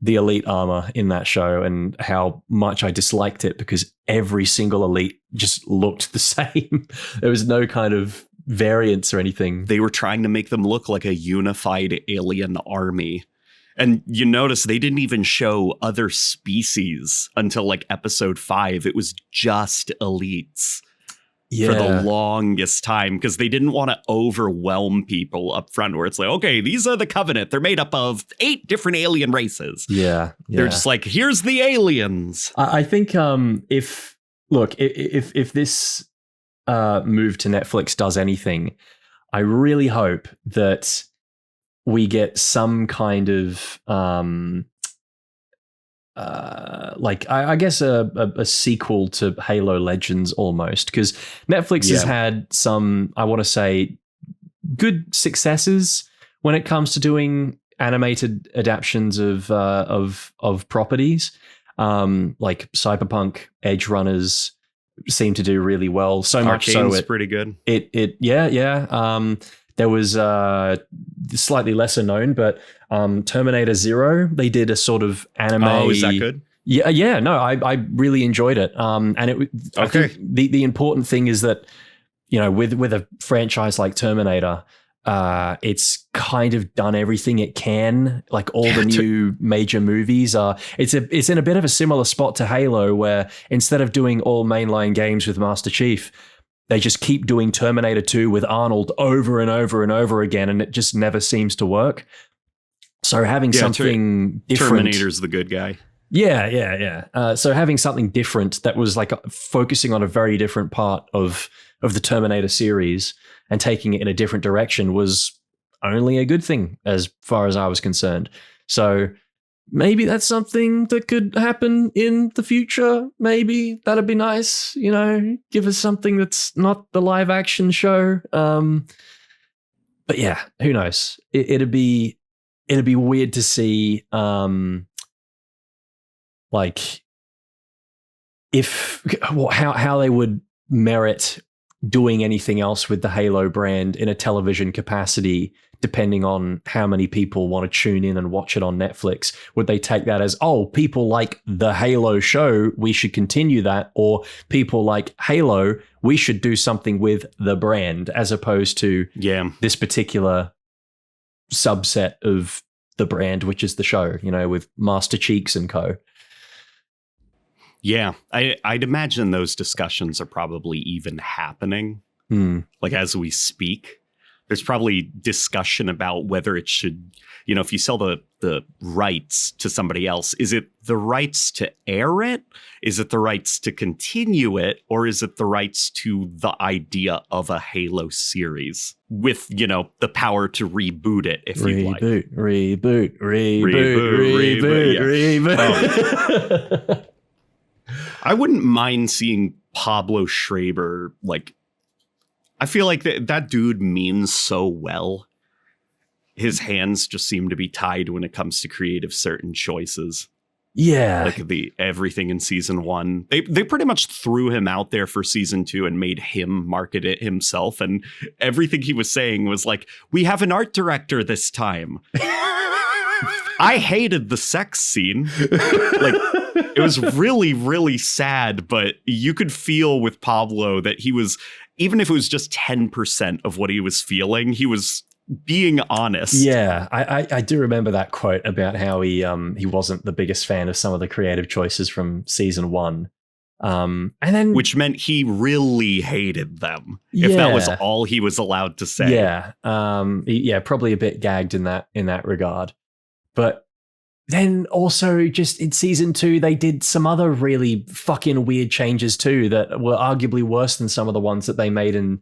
elite armor in that show and how much I disliked it because every single elite just looked the same. There was no kind of variance or anything. They were trying to make them look like a unified alien army. And you notice they didn't even show other species until like episode 5. It was just elites. For the longest time, because they didn't want to overwhelm people up front where it's like, okay, these are the Covenant. They're made up of 8 different alien races. Yeah. They're just like, here's the aliens. I think if this move to Netflix does anything, I really hope that we get some kind of I guess a sequel to Halo Legends almost, because Netflix has had some, I want to say, good successes when it comes to doing animated adaptions of properties. Like Cyberpunk, Edge Runners seem to do really well. So much so it's pretty good. There was slightly lesser known, but Terminator Zero, they did a sort of anime. Oh, is that good? Yeah, no, I really enjoyed it. And I think the important thing is that, with a franchise like Terminator, it's kind of done everything it can. Like all the new major movies it's in a bit of a similar spot to Halo, where instead of doing all mainline games with Master Chief, they just keep doing Terminator 2 with Arnold over and over and over again, and it just never seems to work. So having something different. Terminator's the good guy. Yeah. So having something different that was like focusing on a very different part of the Terminator series and taking it in a different direction was only a good thing as far as I was concerned. So maybe that's something that could happen in the future. Maybe that'd be nice. Give us something that's not the live action show. But yeah, who knows? It'd be weird to see, like, how they would merit doing anything else with the Halo brand in a television capacity, depending on how many people want to tune in and watch it on Netflix. Would they take that as, people like the Halo show, we should continue that, or people like Halo, we should do something with the brand, as opposed to this particular subset of the brand, which is the show, with Master Cheeks and co. Yeah, I'd imagine those discussions are probably even happening, like as we speak. There's probably discussion about whether it should, if you sell the rights to somebody else, is it the rights to air it? Is it the rights to continue it? Or is it the rights to the idea of a Halo series with, the power to reboot it if you like? Reboot. Yeah. I wouldn't mind seeing Pablo Schreiber, like, I feel like that dude means so well. His hands just seem to be tied when it comes to creative certain choices. Yeah. Like everything in season 1. They pretty much threw him out there for season 2 and made him market it himself. And everything he was saying was like, we have an art director this time. I hated the sex scene. Like, it was really, really sad, but you could feel with Pablo that he was, even if it was just 10% of what he was feeling, he was being honest. Yeah, I do remember that quote about how he wasn't the biggest fan of some of the creative choices from season 1. And then, which meant he really hated them. If that was all he was allowed to say. Yeah. Probably a bit gagged in that regard. But then also just in season 2, they did some other really fucking weird changes too that were arguably worse than some of the ones that they made in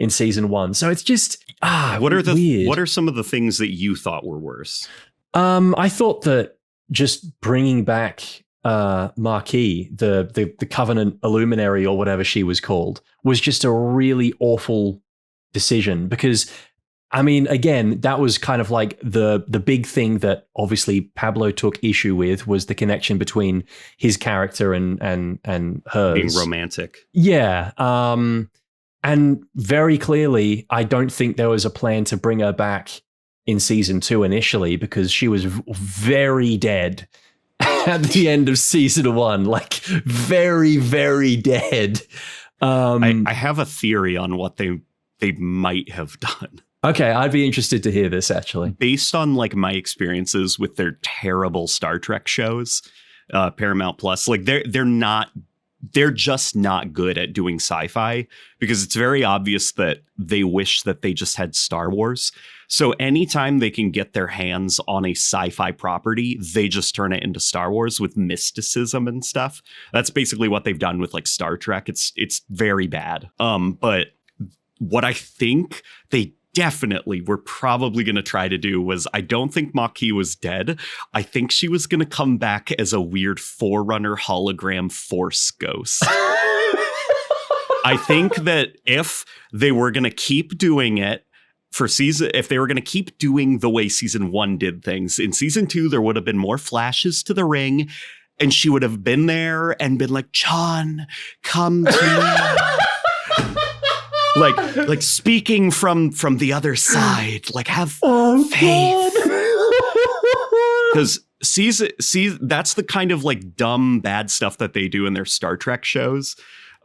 season 1. So it's just weird. What are some of the things that you thought were worse? I thought that just bringing back Marquis, the Covenant Illuminary or whatever she was called, was just a really awful decision because, I mean, again, that was kind of like the big thing that obviously Pablo took issue with was the connection between his character and hers. Being romantic. Yeah. And very clearly, I don't think there was a plan to bring her back in season 2 initially because she was very dead at the end of season 1. Like, very, very dead. I have a theory on what they might have done. Okay, I'd be interested to hear this, actually. Based on like my experiences with their terrible Star Trek shows, Paramount Plus, like they're just not good at doing sci-fi because it's very obvious that they wish that they just had Star Wars. So anytime they can get their hands on a sci-fi property, they just turn it into Star Wars with mysticism and stuff. That's basically what they've done with like Star Trek. It's very bad. But what I think they definitely were probably going to try to do was, I don't think Maquis was dead. I think she was going to come back as a weird Forerunner hologram Force ghost. I think that if they were going to keep doing it if they were going to keep doing the way season 1 did things, in season 2, there would have been more flashes to the ring and she would have been there and been like, John, come to me. Like speaking from the other side, like have faith. Because that's the kind of like dumb bad stuff that they do in their Star Trek shows.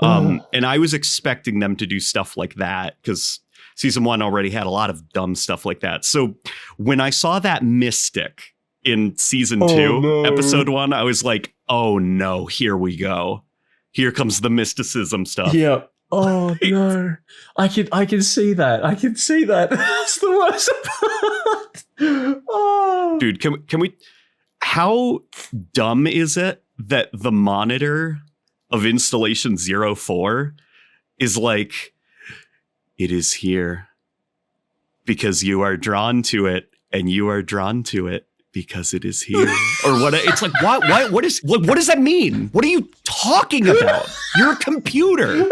And I was expecting them to do stuff like that because season 1 already had a lot of dumb stuff like that. So when I saw that mystic in season 2, episode 1, I was like, oh no, here we go. Here comes the mysticism stuff. Yeah. Oh no. I can see that. I can see that. That's the worst part. Oh. Dude, can we how dumb is it that the monitor of installation 04 is like, it is here because you are drawn to it, and you are drawn to it because it is here. Or what? It's like, what does that mean? What are you talking about? You're a computer.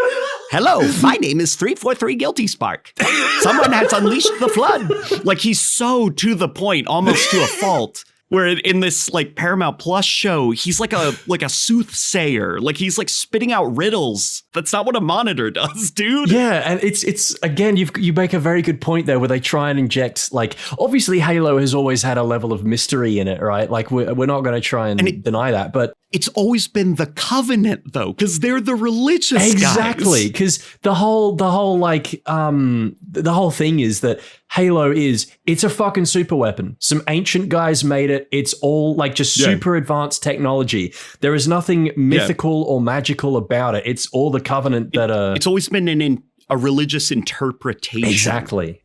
Hello, my name is 343 Guilty Spark. Someone has unleashed the flood. Like, he's so to the point, almost to a fault. Where in this like Paramount Plus show, he's like a soothsayer. Like, he's like spitting out riddles. That's not what a monitor does, dude. Yeah, and it's again, you make a very good point there, where they try and inject, like, obviously Halo has always had a level of mystery in it, right? Like, we're not going to try and deny that, but it's always been the Covenant, though, because they're the religious exactly, because the whole thing is that Halo it's a fucking super weapon. Some ancient guys made it. It's all like just super advanced technology. There is nothing mythical or magical about it. It's all the Covenant that it's always been a religious interpretation. Exactly.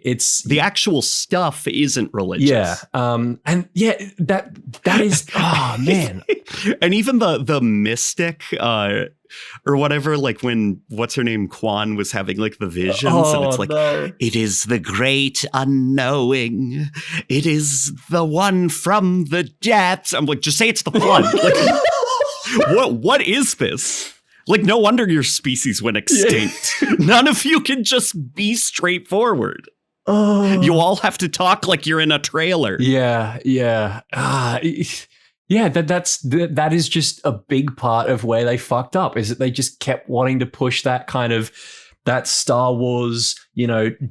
It's the actual stuff isn't religious. Yeah. And yeah, that is, oh man. And even the mystic, or whatever, like when what's her name, Quan, was having like the visions, and it's like, it is the great unknowing. It is the one from the depths. I'm like, just say it's the flood. Like, what is this? Like, no wonder your species went extinct. Yeah. None of you can just be straightforward. You all have to talk like you're in a trailer. Yeah. Yeah, that is just a big part of where they fucked up, is that they just kept wanting to push that kind of that Star Wars,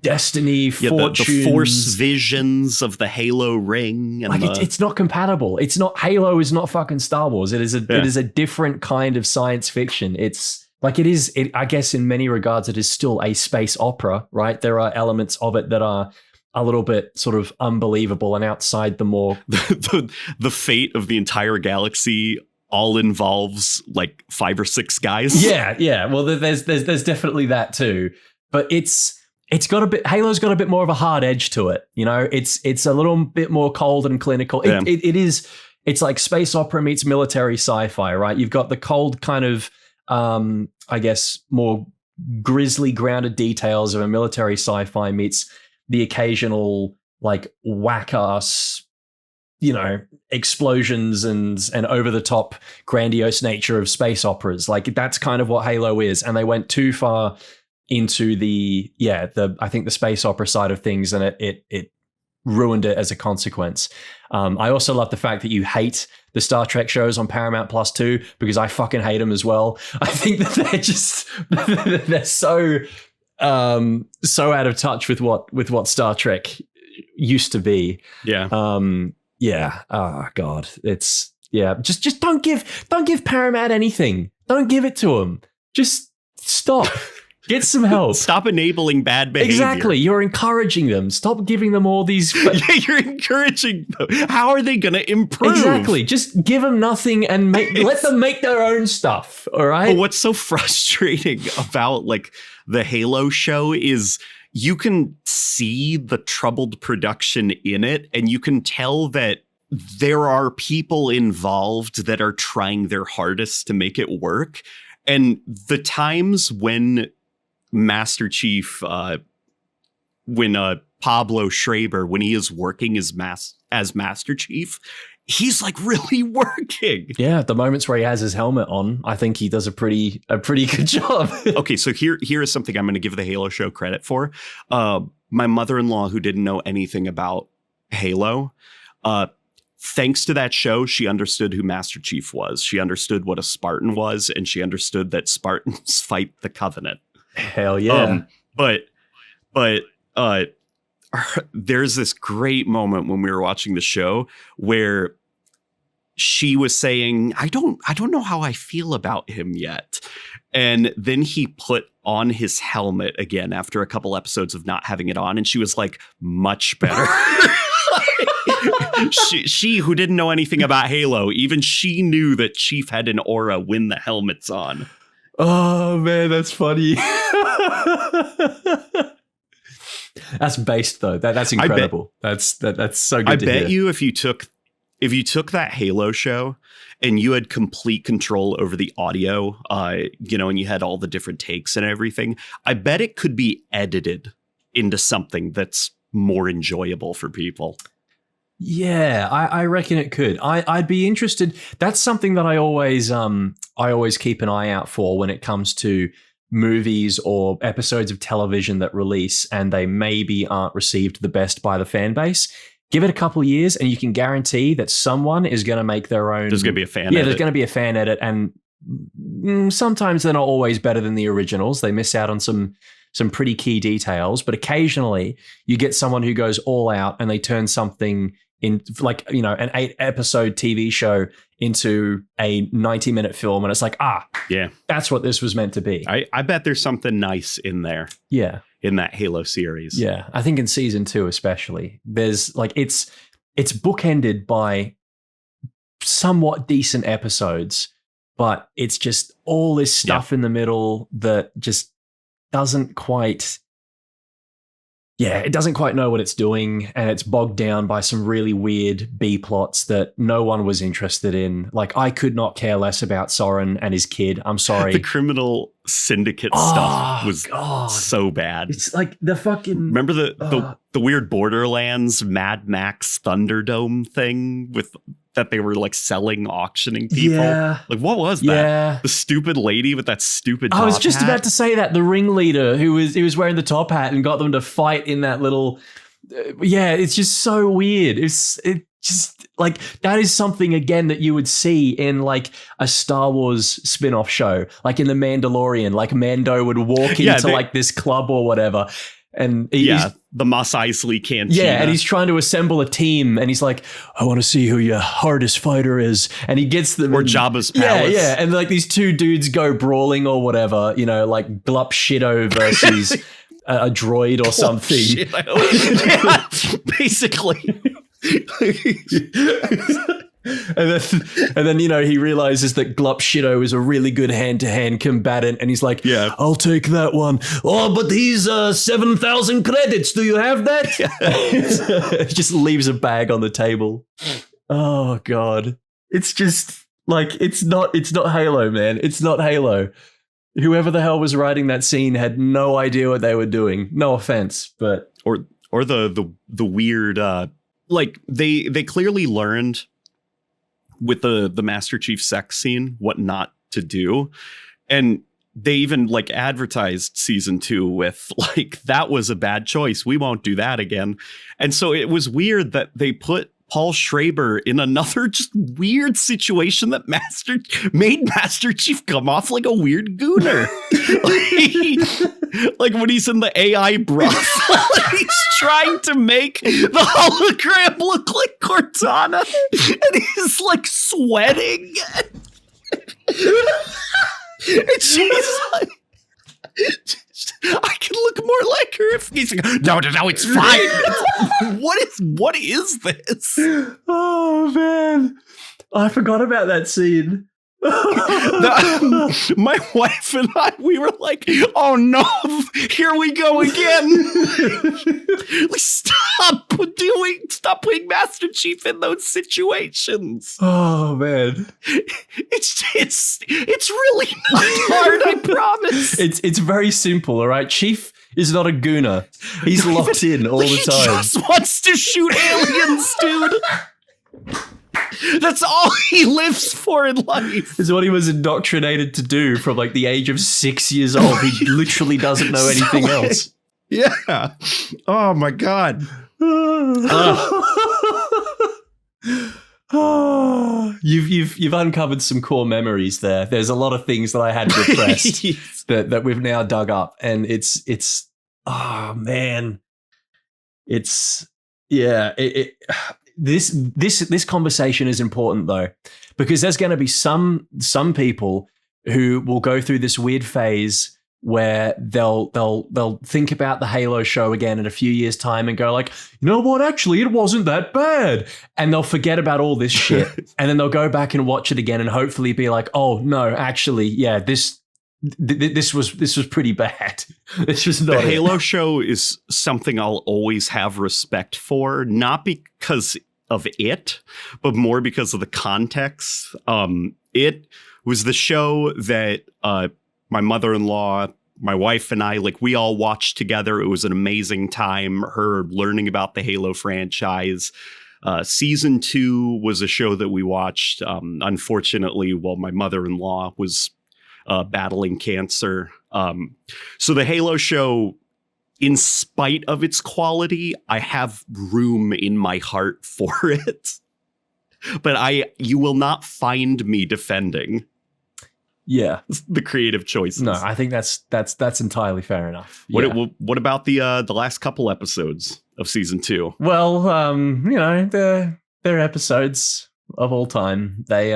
destiny, fortune, the Force visions of the Halo ring, and like it's not compatible. It's not, Halo is not fucking Star Wars. It is a different kind of science fiction. It's like I guess in many regards it is still a space opera, right? There are elements of it that are a little bit sort of unbelievable and outside the more the fate of the entire galaxy all involves like 5 or 6 guys. Yeah. Well, there's definitely that too, but Halo's got a bit more of a hard edge to it. It's a little bit more cold and clinical. It's like space opera meets military sci-fi, right? You've got the cold kind of, I guess, more grisly grounded details of a military sci-fi meets the occasional like whack-ass, explosions and over-the-top grandiose nature of space operas. Like, that's kind of what Halo is. And they went too far into I think the space opera side of things, and it ruined it as a consequence. I also love the fact that you hate the Star Trek shows on Paramount Plus too, because I fucking hate them as well. I think that they're so out of touch with what Star Trek used to be. Yeah. Oh God. It's just don't give Paramount anything. Don't give it to them. Just stop. Get some help. Stop enabling bad behavior. Exactly. You're encouraging them. Stop giving them all these. Yeah, you're encouraging them. How are they going to improve? Exactly. Just give them nothing and let them make their own stuff. All right. But what's so frustrating about like the Halo show is you can see the troubled production in it, and you can tell that there are people involved that are trying their hardest to make it work. And the times when Master Chief, when Pablo Schreiber, when he is working as Master Chief, he's like really working. Yeah, the moments where he has his helmet on, I think he does a pretty good job. Okay, so here is something I'm going to give the Halo show credit for. My mother-in-law, who didn't know anything about Halo, thanks to that show, she understood who Master Chief was. She understood what a Spartan was, and she understood that Spartans fight the Covenant. Hell yeah. But there's this great moment when we were watching the show where she was saying, I don't know how I feel about him yet. And then he put on his helmet again after a couple episodes of not having it on. And she was like, much better. she who didn't know anything about Halo, even she knew that Chief had an aura when the helmet's on. Oh man, that's funny. That's based though. That's incredible. That's so good. I to bet hear. you if you took that Halo show and you had complete control over the audio, and you had all the different takes and everything, I bet it could be edited into something that's more enjoyable for people. Yeah, I reckon it could. I'd be interested. That's something that I always keep an eye out for when it comes to movies or episodes of television that release and they maybe aren't received the best by the fan base. Give it a couple of years and you can guarantee that someone is going to make their own. There's going to be a fan edit. Yeah, there's going to be a fan edit, and sometimes they're not always better than the originals. They miss out on some pretty key details, but occasionally you get someone who goes all out and they turn something in, like, an 8-episode TV show into a 90-minute film, and it's like, yeah, that's what this was meant to be. I bet there's something nice in there. Yeah. In that Halo series. Yeah. I think in season 2 especially, there's like, it's bookended by somewhat decent episodes, but it's just all this stuff in the middle that just doesn't quite know what it's doing, and it's bogged down by some really weird B plots that no one was interested in. Like, I could not care less about Soren and his kid. I'm sorry. The criminal syndicate stuff was so bad. It's like the fucking... Remember the weird Borderlands Mad Max Thunderdome thing that they were like selling, auctioning people? Yeah. Like, what was that? Yeah. The stupid lady with that stupid top I was just hat? about to say that. The ringleader who was wearing the top hat and got them to fight in that little... it's just so weird. It just like, that is something again that you would see in like a Star Wars spin-off show, like in The Mandalorian. Like Mando would walk into like this club or whatever, and the Mos Eisley cantina. Yeah, and he's trying to assemble a team, and he's like, I want to see who your hardest fighter is. And he gets them. Or Jabba's palace. Yeah, and like these two dudes go brawling or whatever, like Glup Shido versus a droid or something. Yeah, basically. and then he realizes that Glup Shido is a really good hand-to-hand combatant, and he's like, yeah, I'll take that one. Oh, but he's 7,000 credits. Do you have that? Just leaves a bag on the table. Oh god. It's just like, it's not Halo, man. It's not Halo. Whoever the hell was writing that scene had no idea what they were doing. No offense, but or the weird like they clearly learned with the Master Chief sex scene what not to do, and they even like advertised season 2 with like, that was a bad choice, we won't do that again. And so it was weird that they put Paul Schraber in another just weird situation that made Master Chief come off like a weird gooner. like when he's in the AI brothel, he's trying to make the hologram look like Cortana, and he's like sweating. And she's like, I can look more like her if he's like, no, it's fine. What is this? Oh man, I forgot about that scene. My wife and I, we were like, oh no, here we go again. Like, stop putting Master Chief in those situations. Oh man, it's really not hard, I promise. It's very simple, all right? Chief is not a gooner. He's locked in all the time. He just wants to shoot aliens, dude. That's all he lives for in life. Is what he was indoctrinated to do from like the age of 6 years old. He literally doesn't know anything else. Yeah. Oh my god. You've uncovered some core memories there. There's a lot of things that I had repressed that we've now dug up, and it's oh man, it's yeah. this conversation is important though, because there's going to be some people who will go through this weird phase where they'll think about the Halo show again in a few years' time and go like, you know what, actually it wasn't that bad, and they'll forget about all this shit, and then they'll go back and watch it again and hopefully be like, oh no, actually, yeah, this was pretty bad. This was not the Halo show is something I'll always have respect for, not because of it, but more because of the context. It was the show that my mother-in-law, my wife, and I, like, we all watched together. It was an amazing time, her learning about the Halo franchise. Season 2 was a show that we watched, unfortunately, while my mother-in-law was battling cancer. So the Halo show, in spite of its quality, I have room in my heart for it. But you will not find me defending the creative choices. No, I think that's entirely fair enough. What about the last couple episodes of season 2? Well, they're episodes of all time. They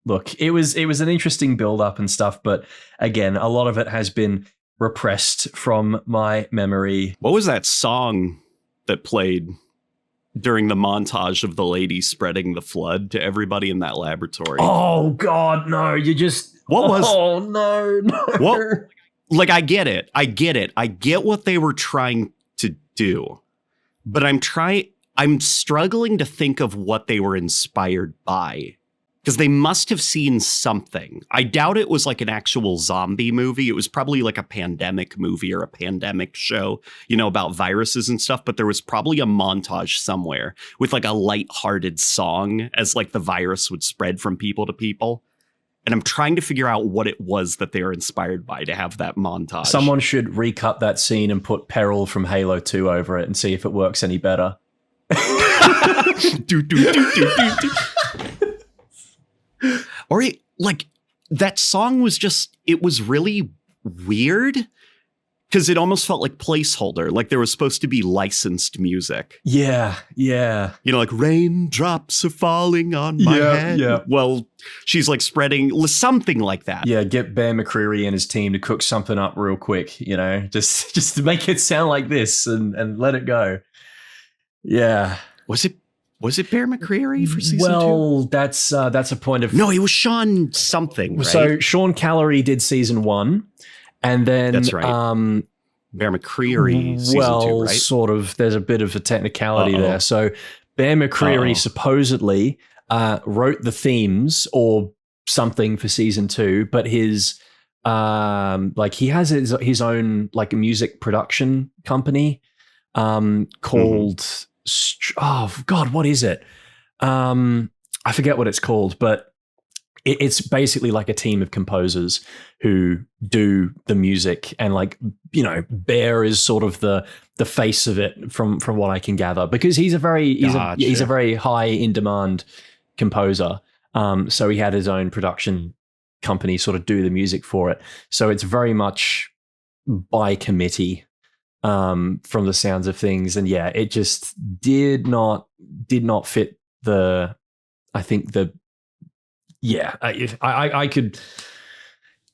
look, it was an interesting build up and stuff, but again, a lot of it has been repressed from my memory. What was that song that played during the montage of the lady spreading the flood to everybody in that laboratory? Oh God, no! Oh no! What? Like, I get it. I get what they were trying to do, but I'm struggling to think of what they were inspired by. Because they must have seen something. I doubt it was like an actual zombie movie. It was probably like a pandemic movie or a pandemic show, about viruses and stuff. But there was probably a montage somewhere with like a lighthearted song as like the virus would spread from people to people. And I'm trying to figure out what it was that they were inspired by to have that montage. Someone should recut that scene and put Peril from Halo 2 over it and see if it works any better. Or like that song was it was really weird because it almost felt like placeholder, like there was supposed to be licensed music. Yeah. Like raindrops are falling on my head. Yeah. Well, she's like spreading something like that. Yeah, get Bear McCreary and his team to cook something up real quick, just to make it sound like this and let it go. Yeah. Was it Bear McCreary for season 2? Well, that's a point of... No, it was Sean something, right? So Sean Callery did season 1, and then... That's right. Bear McCreary season 2, right? Sort of. There's a bit of a technicality there. So Bear McCreary supposedly wrote the themes or something for season 2, but his... he has his own like music production company called... Oh God, what is it? I forget what it's called, but it's basically like a team of composers who do the music, and Bear is sort of the face of it from what I can gather, because he's a very high in demand composer. So he had his own production company sort of do the music for it. So it's very much by committee. From the sounds of things, and yeah, it just did not fit I could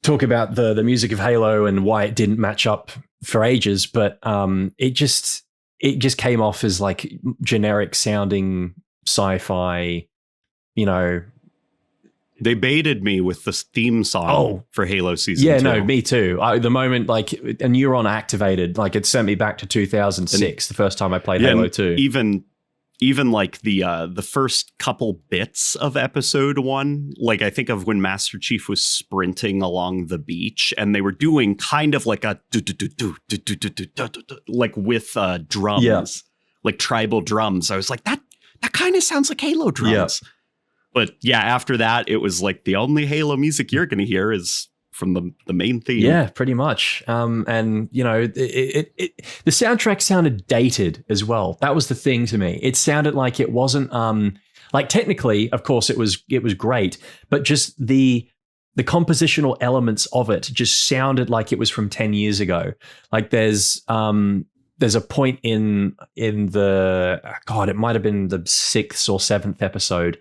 talk about the music of Halo and why it didn't match up for ages, but it just came off as like generic sounding sci-fi, They baited me with the theme song for Halo season 2. Yeah, no, me too. The moment a neuron activated, it sent me back to 2006, the first time I played Halo 2. Even like the first couple bits of episode 1, like I think of when Master Chief was sprinting along the beach and they were doing kind of like a like with drums, like tribal drums. I was like, that kind of sounds like Halo drums. Yeah. But yeah, after that, it was like the only Halo music you're going to hear is from the main theme. Yeah, pretty much. And the soundtrack sounded dated as well. That was the thing to me. It sounded like it wasn't technically, of course, it was great, but just the compositional elements of it just sounded like it was from 10 years ago. Like there's there's a point in the it might have been the 6th or 7th episode.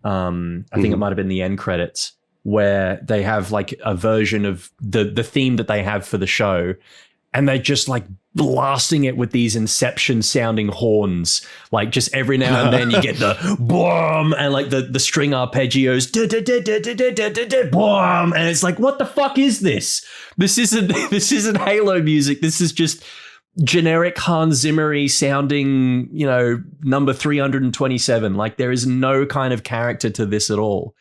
I think it might have been the end credits, where they have like a version of the theme that they have for the show, and they just like blasting it with these Inception sounding horns. Like just every now and then you get the boom and like the string arpeggios, boom, and it's like, what the fuck is this? This isn't Halo music. This is just generic Hans Zimmer-y sounding, number 327. Like there is no kind of character to this at all.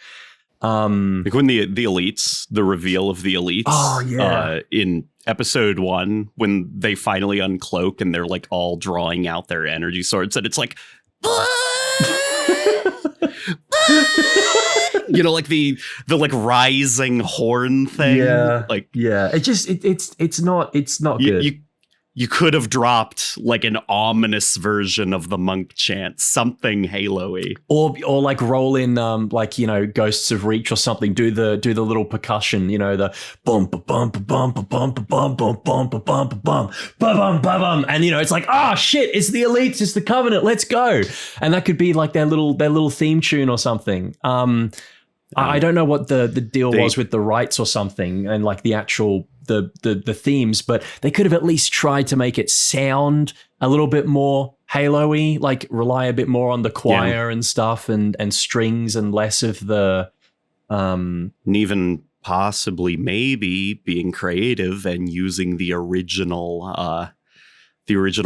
Like when the elites, the reveal of the elites, in episode 1, when they finally uncloak and they're like all drawing out their energy swords, and it's like, like the like rising horn thing. Yeah, like it's not good. You could have dropped like an ominous version of the monk chant, something Halo-y, or like roll in Ghosts of Reach or something. Do the little percussion, the bum bum bum bum bum bum bum bum bum bum bum bum bum, and it's like, oh shit, it's the elites, it's the Covenant, let's go, and that could be like their little theme tune or something. I don't know what the deal was with the rights or something, and like the actual the themes, but they could have at least tried to make it sound a little bit more Halo-y, like rely a bit more on the choir and stuff and strings and less of the and even possibly maybe being creative and using the original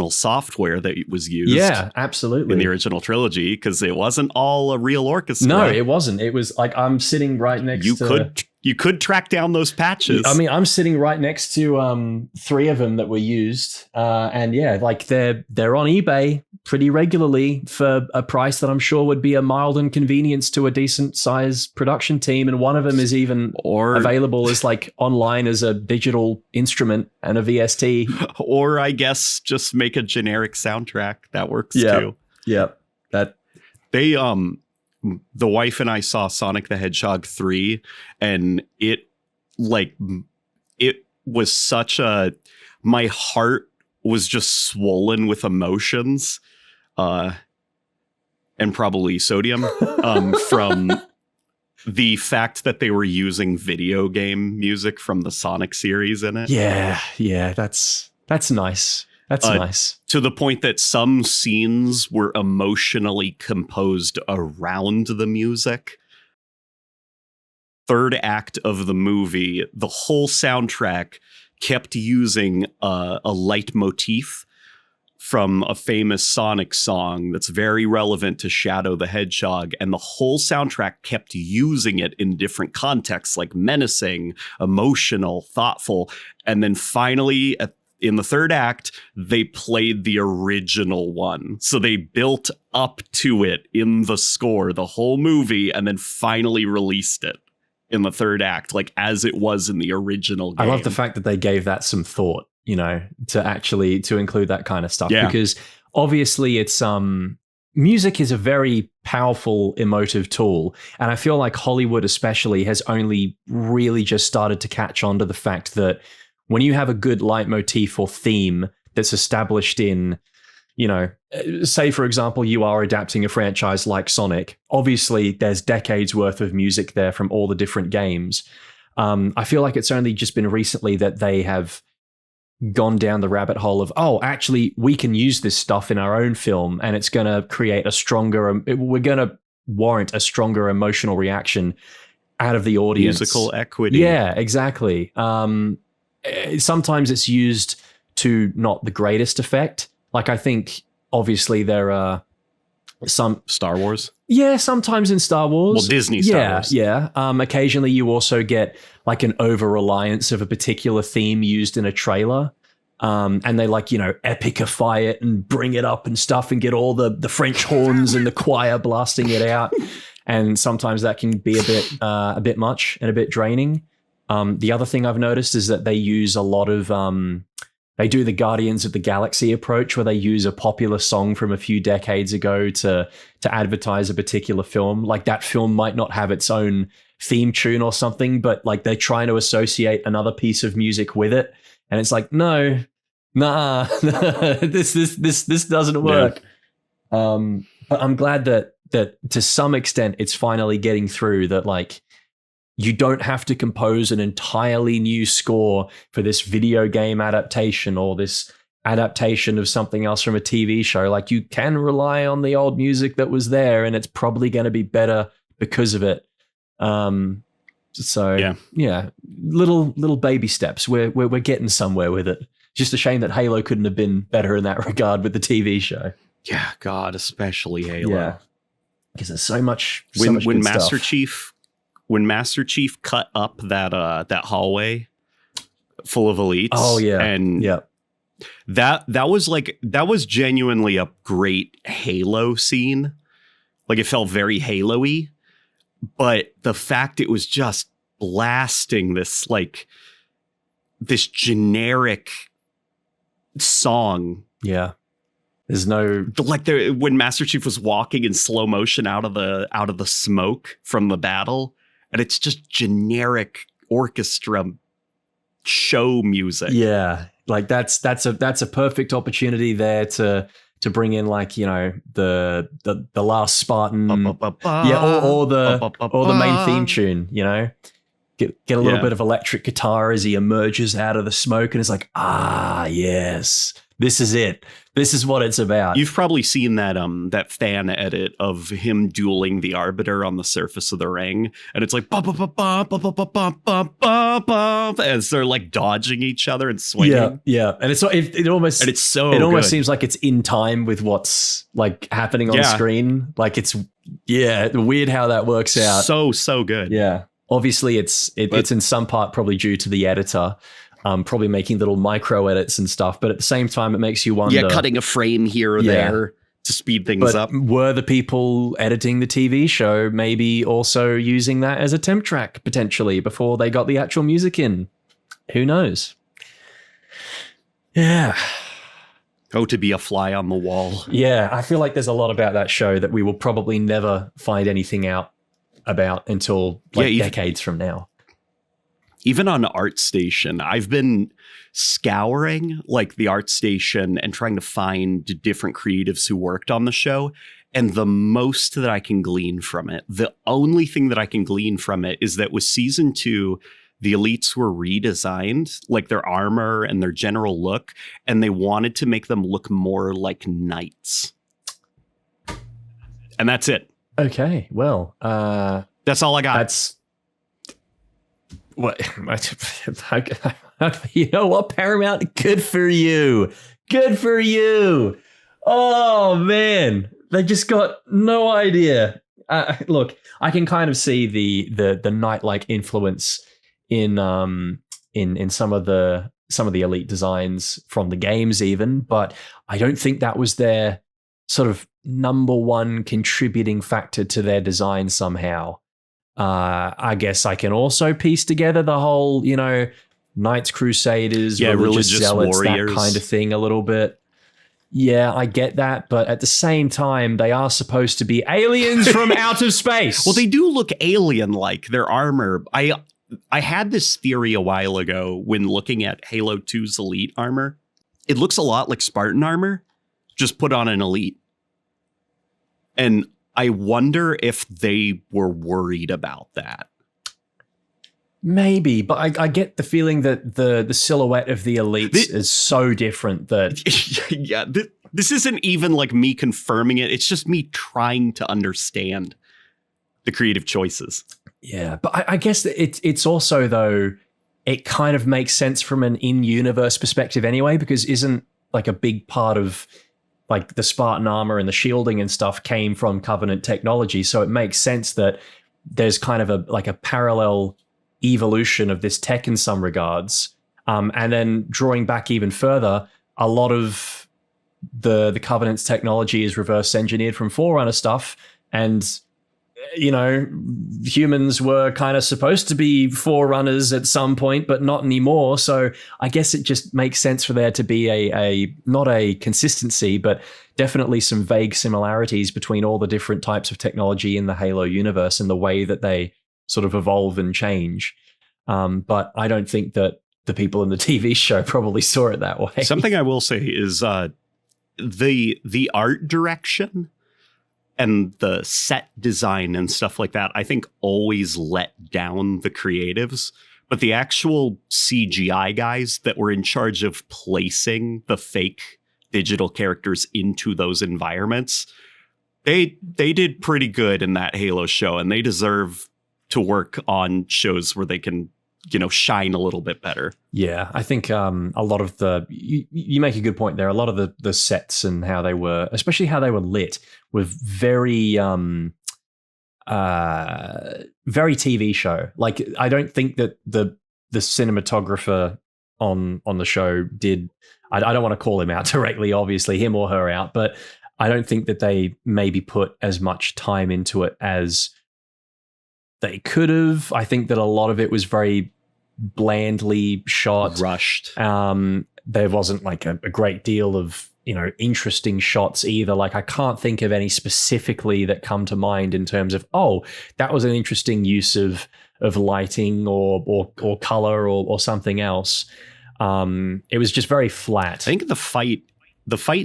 software that was used. Yeah, absolutely. In the original trilogy, because it wasn't all a real orchestra. No, it wasn't. It was like, I'm sitting right next to... You could track down those patches. I mean, I'm sitting right next to 3 of them that were used. And yeah, like they're on eBay pretty regularly for a price that I'm sure would be a mild inconvenience to a decent size production team. And one of them is even available as like online as a digital instrument and a VST. Or I guess just make a generic soundtrack. That works too. Yeah. The wife and I saw Sonic the Hedgehog 3, and it was such my heart was just swollen with emotions, and probably sodium, from the fact that they were using video game music from the Sonic series in it. Yeah, that's nice. That's nice. To the point that some scenes were emotionally composed around the music. Third act of the movie, the whole soundtrack kept using a leitmotif from a famous Sonic song that's very relevant to Shadow the Hedgehog. And the whole soundtrack kept using it in different contexts, like menacing, emotional, thoughtful. And then finally, in the third act, they played the original one. So they built up to it in the score, the whole movie, and then finally released it in the third act, like as it was in the original game. I love the fact that they gave that some thought, to include that kind of stuff. Yeah. Because obviously it's music is a very powerful emotive tool. And I feel like Hollywood especially has only really just started to catch on to the fact that when you have a good leitmotif or theme that's established in, say, for example, you are adapting a franchise like Sonic, obviously there's decades worth of music there from all the different games. I feel like it's only just been recently that they have gone down the rabbit hole of, actually, we can use this stuff in our own film and it's going to create we're going to warrant a stronger emotional reaction out of the audience. Musical equity. Yeah, exactly. Sometimes it's used to not the greatest effect. Like I think obviously there are some Star Wars. Yeah, sometimes in Star Wars. Well, Disney Star Wars. Yeah. Occasionally you also get like an over-reliance of a particular theme used in a trailer. And they epicify it and bring it up and stuff and get all the French horns and the choir blasting it out. And sometimes that can be a bit much and a bit draining. The other thing I've noticed is that they use a lot of, they do the Guardians of the Galaxy approach where they use a popular song from a few decades ago to advertise a particular film. Like that film might not have its own theme tune or something, but like they're trying to associate another piece of music with it. And it's like, no, nah, this doesn't work. But I'm glad that to some extent it's finally getting through that, like, you don't have to compose an entirely new score for this video game adaptation or this adaptation of something else from a TV show. Like, you can rely on the old music that was there, and it's probably going to be better because of it. So yeah, little baby steps. We're getting somewhere with it. Just a shame that Halo couldn't have been better in that regard with the TV show. Yeah, God, especially Halo. Yeah, because there's so much. When Master Chief cut up that hallway full of elites. Oh yeah, and yeah. That was genuinely a great Halo scene. Like, it felt very Halo-y, but the fact it was just blasting this generic song. Yeah. There's no when Master Chief was walking in slow motion out of the smoke from the battle, and it's just generic orchestra show music. Yeah. Like that's a perfect opportunity there to bring in, like, you know, the last Spartan, or the main theme tune, you know, get a little bit of electric guitar as he emerges out of the smoke, and it's like, yes, this is it. This is what it's about. You've probably seen that fan edit of him dueling the Arbiter on the surface of the ring, and it's like as they're like dodging each other and swinging. Yeah, and it almost seems like it's in time with what's like happening on screen. Like, it's weird how that works out. So good. Yeah, obviously it's in some part probably due to the editor. Probably making little micro edits and stuff, but at the same time, it makes you wonder. Yeah, cutting a frame here or there to speed things up. Were the people editing the TV show maybe also using that as a temp track potentially before they got the actual music in? Who knows? Yeah. Oh, to be a fly on the wall. Yeah, I feel like there's a lot about that show that we will probably never find anything out about until decades from now. Even on ArtStation, I've been scouring like the ArtStation and trying to find different creatives who worked on the show. And the most that I can glean from it, the only thing that I can glean from it is that with season 2, the elites were redesigned, like their armor and their general look, and they wanted to make them look more like knights. And that's it. Okay, well, that's all I got. What? You know what, Paramount? Good for you. Good for you. Oh man, they just got no idea. Look, I can kind of see the night-like influence in some of the elite designs from the games, even, but I don't think that was their sort of number one contributing factor to their design somehow. I guess I can also piece together the whole, you know, Knights Crusaders, religious zealots, warriors, that kind of thing a little bit. Yeah, I get that, but at the same time, they are supposed to be aliens from outer space. Well, they do look alien-like. Their armor. I had this theory a while ago when looking at Halo 2's elite armor. It looks a lot like Spartan armor, just put on an elite. And I wonder if they were worried about that. Maybe, but I get the feeling that the silhouette of the elites is so different that... Yeah, this isn't even like me confirming it. It's just me trying to understand the creative choices. Yeah, but I guess that it's also, though, it kind of makes sense from an in-universe perspective anyway, because isn't like a big part of... like the Spartan armor and the shielding and stuff came from Covenant technology. So it makes sense that there's kind of a parallel evolution of this tech in some regards. And then drawing back even further, a lot of the Covenant's technology is reverse engineered from Forerunner stuff. And, you know, humans were kind of supposed to be Forerunners at some point, but not anymore. So I guess it just makes sense for there to be a not a consistency, but definitely some vague similarities between all the different types of technology in the Halo universe and the way that they sort of evolve and change. But I don't think that the people in the TV show probably saw it that way. Something I will say is the art direction and the set design and stuff like that, I think always let down the creatives. But the actual CGI guys that were in charge of placing the fake digital characters into those environments, they did pretty good in that Halo show, and they deserve to work on shows where they can, shine a little bit better. Yeah, I think a lot of you make a good point there. A lot of the sets and how they were, especially how they were lit, were very very TV show. Like, I don't think that the cinematographer on the show did. I don't want to call him out directly, obviously, him or her out, but I don't think that they maybe put as much time into it as they could have. I think that a lot of it was very blandly shot, rushed. There wasn't like a great deal of interesting shots either. Like, I can't think of any specifically that come to mind in terms of, oh, that was an interesting use of lighting or color or something else. It was just very flat. I think the fight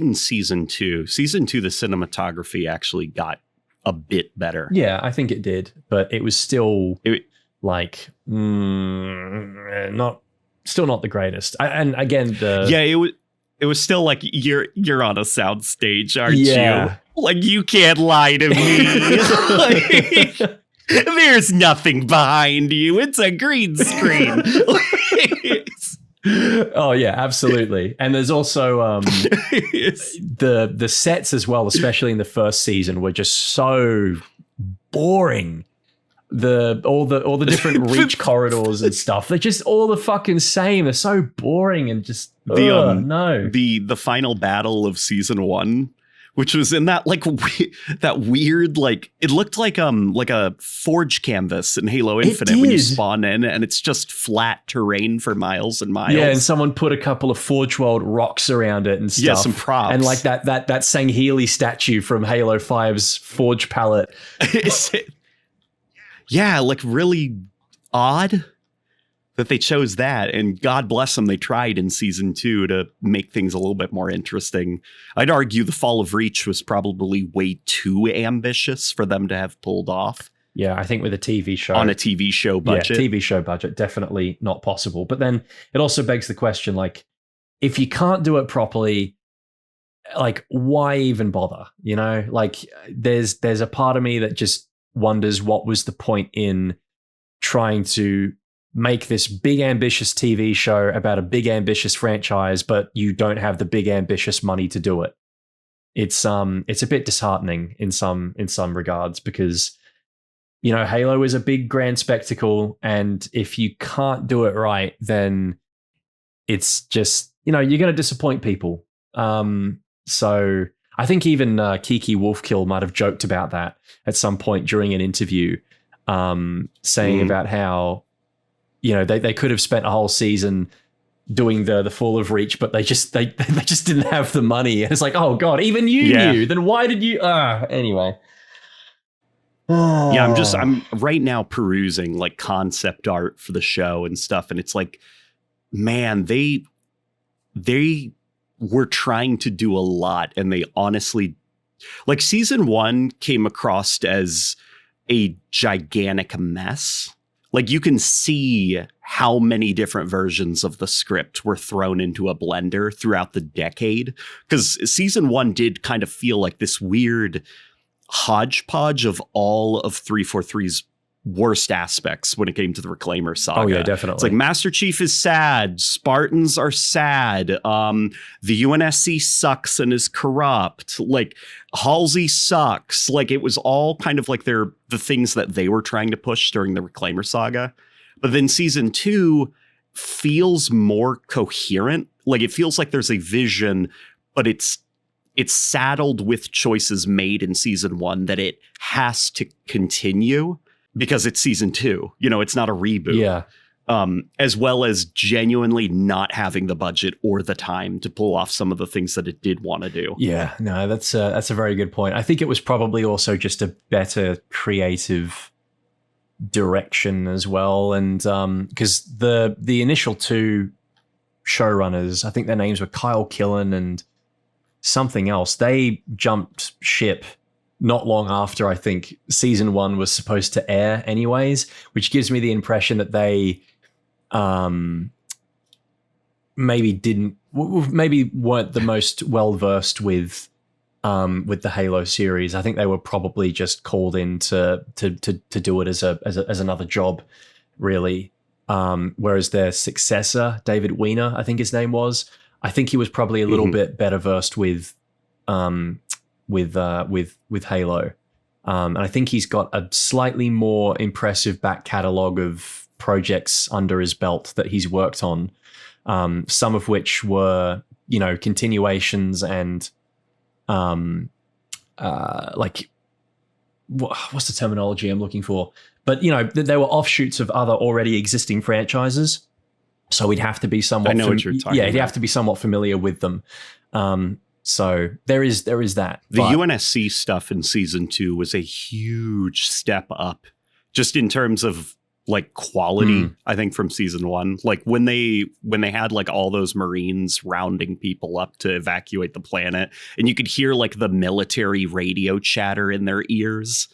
in season 2, the cinematography actually got a bit better. Yeah, I think it did, but it was still still not the greatest. And again, it was still like, you're on a sound stage, aren't Yeah. you? Like, you can't lie to me. Like, there's nothing behind you. It's a green screen. Oh yeah, absolutely. And there's also the sets as well, especially in the first season, were just so boring. All the different reach corridors and stuff, they're just all the fucking same. They're so boring and just the final battle of season 1, which was in that that weird, like, it looked like a forge canvas in Halo Infinite when you spawn in, and it's just flat terrain for miles and miles. Yeah, and someone put a couple of Forge World rocks around it and stuff. Yeah, some props. And like that Sangheili statue from Halo 5's Forge palette. Yeah, like, really odd that they chose that, and God bless them, they tried in season 2 to make things a little bit more interesting. I'd argue the Fall of Reach was probably way too ambitious for them to have pulled off. Yeah, I think with a TV show. On a TV show budget. Yeah, TV show budget, definitely not possible. But then it also begs the question, like, if you can't do it properly, like, why even bother? Like, there's a part of me that just wonders what was the point in trying to make this big ambitious TV show about a big ambitious franchise, but you don't have the big ambitious money to do it. It's a bit disheartening in some regards, because Halo is a big grand spectacle, and if you can't do it right, then it's just you're going to disappoint people. So I think even Kiki Wolfkill might have joked about that at some point during an interview, saying about how they could have spent a whole season doing the Fall of Reach, but they just didn't have the money. And it's like, oh god, even you knew. Then why did you? Anyway. Yeah, I'm right now perusing like concept art for the show and stuff, and it's like, man, they were trying to do a lot, and they honestly, like, season 1 came across as a gigantic mess. Like, you can see how many different versions of the script were thrown into a blender throughout the decade, because season 1 did kind of feel like this weird hodgepodge of all of 343's worst aspects when it came to the Reclaimer saga. Oh yeah, definitely. It's like Master Chief is sad, Spartans are sad, the UNSC sucks and is corrupt, like Halsey sucks. Like, it was all kind of like the things that they were trying to push during the Reclaimer saga. But then season 2 feels more coherent. Like, it feels like there's a vision, but it's saddled with choices made in season 1 that it has to continue because it's season 2. It's not a reboot. Yeah. As well as genuinely not having the budget or the time to pull off some of the things that it did want to do. Yeah, no, that's a very good point. I think it was probably also just a better creative direction as well. And because the initial two showrunners, I think their names were Kyle Killen and something else, they jumped ship not long after I think season 1 was supposed to air anyways, which gives me the impression that they maybe weren't the most well versed with the Halo series. I think they were probably just called in to do it as another job, really. Whereas their successor, David Weiner, I think his name was, I think he was probably a little bit better versed with Halo. And I think he's got a slightly more impressive back catalogue of projects under his belt that he's worked on. Some of which were, continuations and like what's the terminology I'm looking for? But they were offshoots of other already existing franchises, so we'd have to be somewhat. I know what you're talking about. You'd have to be somewhat familiar with them. So there is that. The UNSC stuff in season 2 was a huge step up, just in terms of like quality, I think, from season 1. Like when they had like all those Marines rounding people up to evacuate the planet, and you could hear like the military radio chatter in their ears,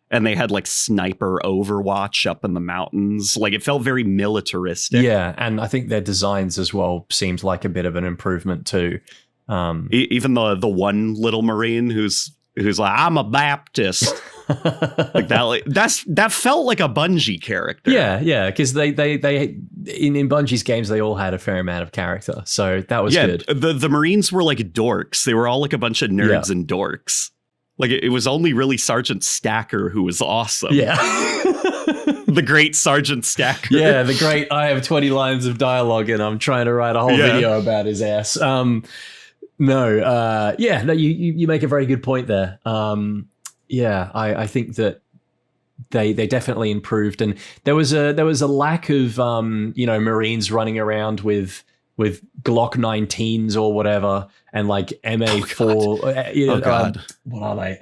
and they had like sniper overwatch up in the mountains. Like it felt very militaristic. Yeah, and I think their designs as well seemed like a bit of an improvement too. Even the one little Marine who's like, I'm a Baptist. Like that felt like a Bungie character. Yeah, because they in Bungie's games they all had a fair amount of character, so that was good. The Marines were like dorks. They were all like a bunch of nerds and dorks. Like it was only really Sergeant Stacker who was awesome. Yeah. The great Sergeant Stacker. Yeah, the great. I have 20 lines of dialogue and I'm trying to write a whole video about his ass. No, you make a very good point there. I think that they definitely improved, and there was a lack of Marines running around with Glock 19s or whatever, and like MA4. What are they?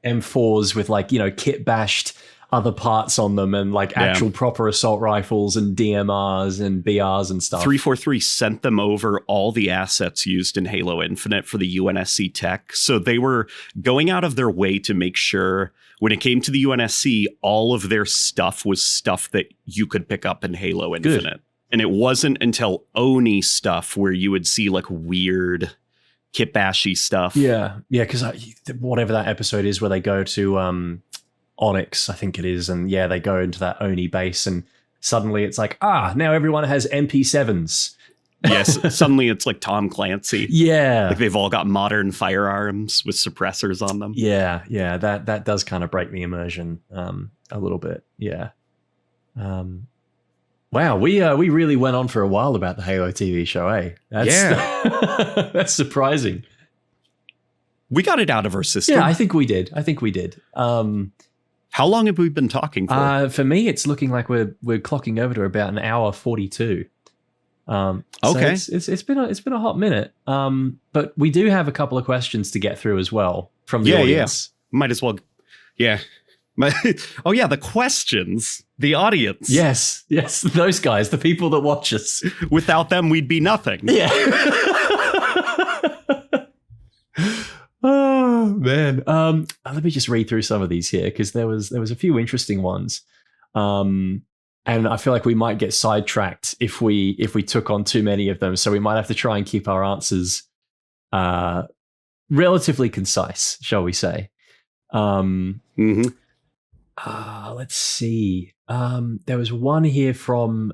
M4s with like kit bashed other parts on them, and like actual proper assault rifles and DMRs and BRs and stuff. 343 sent them over all the assets used in Halo Infinite for the UNSC tech. So they were going out of their way to make sure when it came to the UNSC, all of their stuff was stuff that you could pick up in Halo Infinite. Good. And it wasn't until Oni stuff where you would see like weird kit bashy stuff. Yeah, because whatever that episode is where they go to Onyx, I think it is, and they go into that Oni base, and suddenly it's like, now everyone has MP7s. Yes, suddenly it's like Tom Clancy. Yeah, like they've all got modern firearms with suppressors on them. Yeah, that does kind of break the immersion a little bit. Yeah. Wow, we really went on for a while about the Halo TV show, eh? That's surprising. We got it out of our system. Yeah, I think we did. How long have we been talking for? For me, it's looking like we're clocking over to about an hour 42. Okay, so it's been a hot minute. But we do have a couple of questions to get through as well from the audience. Yeah. Might as well. Yeah. The questions, the audience. Yes, those guys, the people that watch us. Without them, we'd be nothing. Yeah. Oh man. Let me just read through some of these here because there was a few interesting ones. And I feel like we might get sidetracked if we took on too many of them. So we might have to try and keep our answers relatively concise, shall we say. Let's see. There was one here from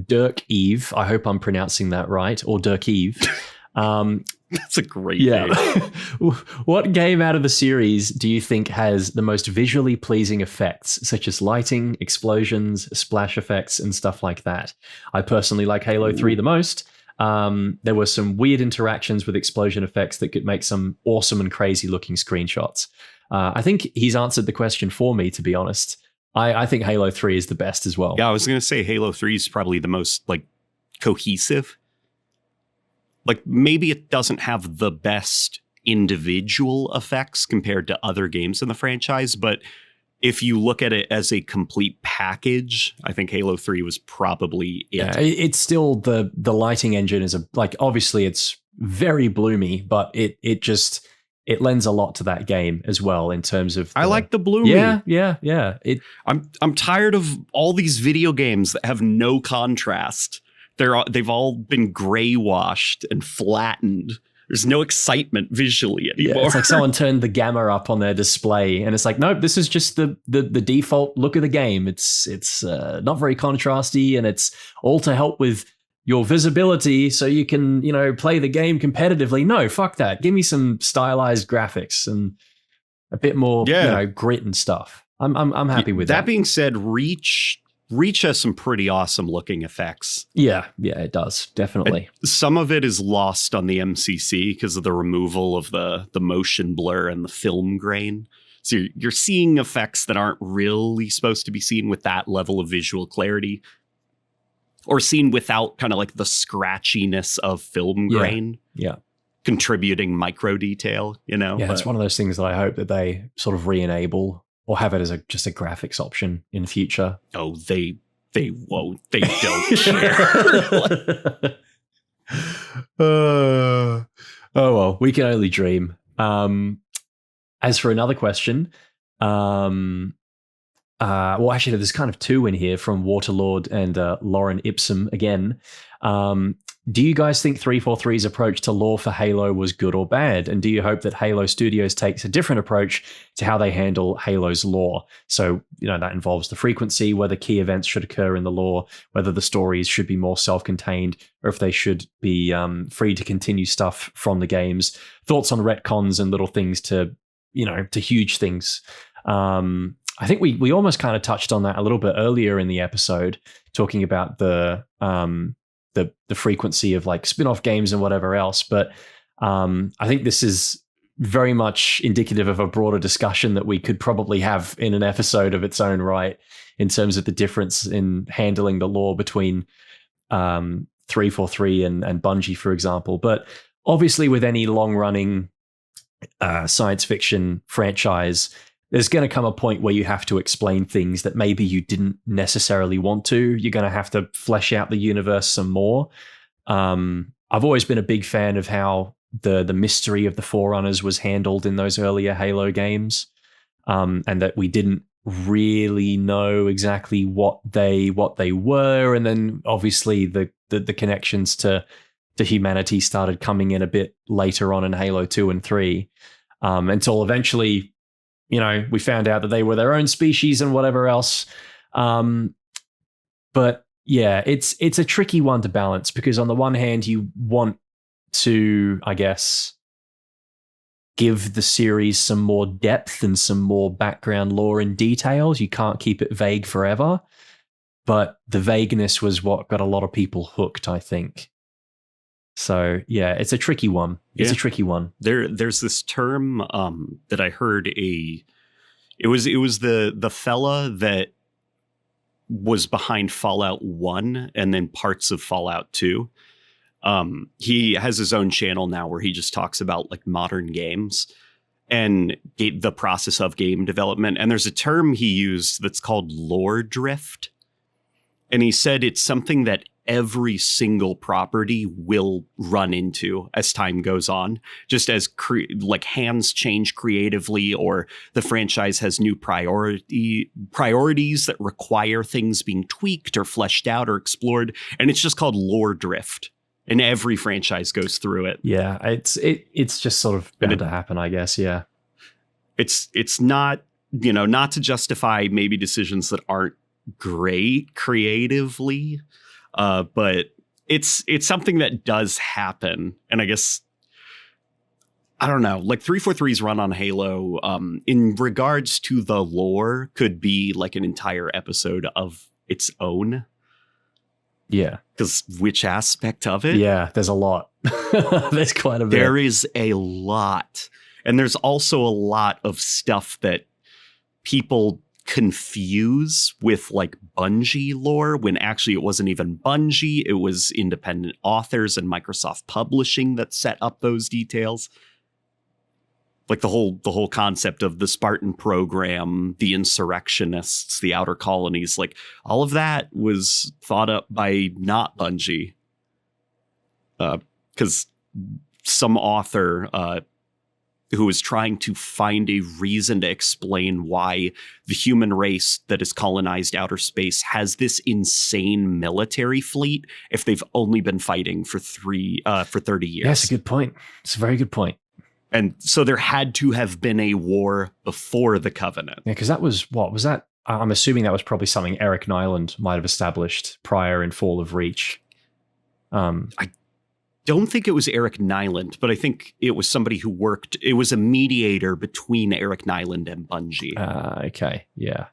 Dirk Eve. I hope I'm pronouncing that right, or Dirk Eve. That's a great name. What game out of the series do you think has the most visually pleasing effects, such as lighting, explosions, splash effects, and stuff like that? I personally like Halo 3 the most. There were some weird interactions with explosion effects that could make some awesome and crazy looking screenshots. I think he's answered the question for me, to be honest. I think Halo 3 is the best as well. Yeah, I was going to say Halo 3 is probably the most like cohesive. Like maybe it doesn't have the best individual effects compared to other games in the franchise, but if you look at it as a complete package, I think Halo 3 was probably it. Yeah, it's still the lighting engine is obviously it's very bloomy, but it lends a lot to that game as well in terms of I like the bloomy. Yeah. I'm tired of all these video games that have no contrast. They've all been gray washed and flattened. There's no excitement visually anymore. Yeah, it's like someone turned the gamma up on their display, and it's like, nope, this is just the default look of the game. It's not very contrasty, and it's all to help with your visibility, so you can play the game competitively. No, fuck that. Give me some stylized graphics and a bit more grit and stuff. I'm happy with that. That being said, Reach has some pretty awesome looking effects. Yeah, it does. Definitely. And some of it is lost on the MCC because of the removal of the motion blur and the film grain. So you're seeing effects that aren't really supposed to be seen with that level of visual clarity, or seen without kind of like the scratchiness of film grain. Yeah. Contributing micro detail, Yeah, it's one of those things that I hope that they sort of re-enable or have it as just a graphics option in the future. Oh, they won't. They don't care. Oh well, we can only dream. As for another question, well, actually, there's kind of two in here from Waterlord and Lauren Ipsum again. Do you guys think 343's approach to lore for Halo was good or bad? And do you hope that Halo Studios takes a different approach to how they handle Halo's lore? So, that involves the frequency, whether key events should occur in the lore, whether the stories should be more self-contained, or if they should be free to continue stuff from the games. Thoughts on retcons and little things to huge things. I think we almost kind of touched on that a little bit earlier in the episode, talking about the frequency of like spin-off games and whatever else. But I think this is very much indicative of a broader discussion that we could probably have in an episode of its own right, in terms of the difference in handling the lore between 343 and Bungie, for example. But obviously with any long-running science fiction franchise, there's going to come a point where you have to explain things that maybe you didn't necessarily want to. You're going to have to flesh out the universe some more. I've always been a big fan of how the mystery of the Forerunners was handled in those earlier Halo games, and that we didn't really know exactly what they were. And then obviously the connections to humanity started coming in a bit later on in Halo 2 and 3, until eventually we found out that they were their own species and whatever else. But yeah, it's a tricky one to balance, because on the one hand, you want to, I guess, give the series some more depth and some more background lore and details. You can't keep it vague forever. But the vagueness was what got a lot of people hooked, I think. So yeah, it's a tricky one. It's a tricky one. There's this term that I heard it was the fella that was behind Fallout 1 and then parts of Fallout 2. He has his own channel now where he just talks about like modern games and the process of game development. And there's a term he used that's called lore drift. And he said it's something that every single property will run into as time goes on, just as hands change creatively, or the franchise has new priorities that require things being tweaked or fleshed out or explored. And it's just called lore drift. And every franchise goes through it. Yeah, it's just sort of bound to happen, I guess. Yeah. It's not, not to justify maybe decisions that aren't great creatively, but it's something that does happen. And I guess, I don't know, like 343's run on Halo, in regards to the lore, could be like an entire episode of its own. Yeah. Because which aspect of it? Yeah, there's a lot. There's quite a bit. There is a lot. And there's also a lot of stuff that people confuse with like Bungie lore, when actually it wasn't even Bungie. It was independent authors and Microsoft Publishing that set up those details. Like the whole concept of the Spartan program, the insurrectionists, the outer colonies, like all of that was thought up by not Bungie. Because some author who is trying to find a reason to explain why the human race that has colonized outer space has this insane military fleet if they've only been fighting for 30 years. Yeah, that's a good point. It's a very good point. And so there had to have been a war before the Covenant. Yeah, because that was, what was that? I'm assuming that was probably something Eric Nyland might have established prior in Fall of Reach. I don't think it was Eric Nyland, but I think it was somebody who worked. It was a mediator between Eric Nyland and Bungie. Okay. Yeah.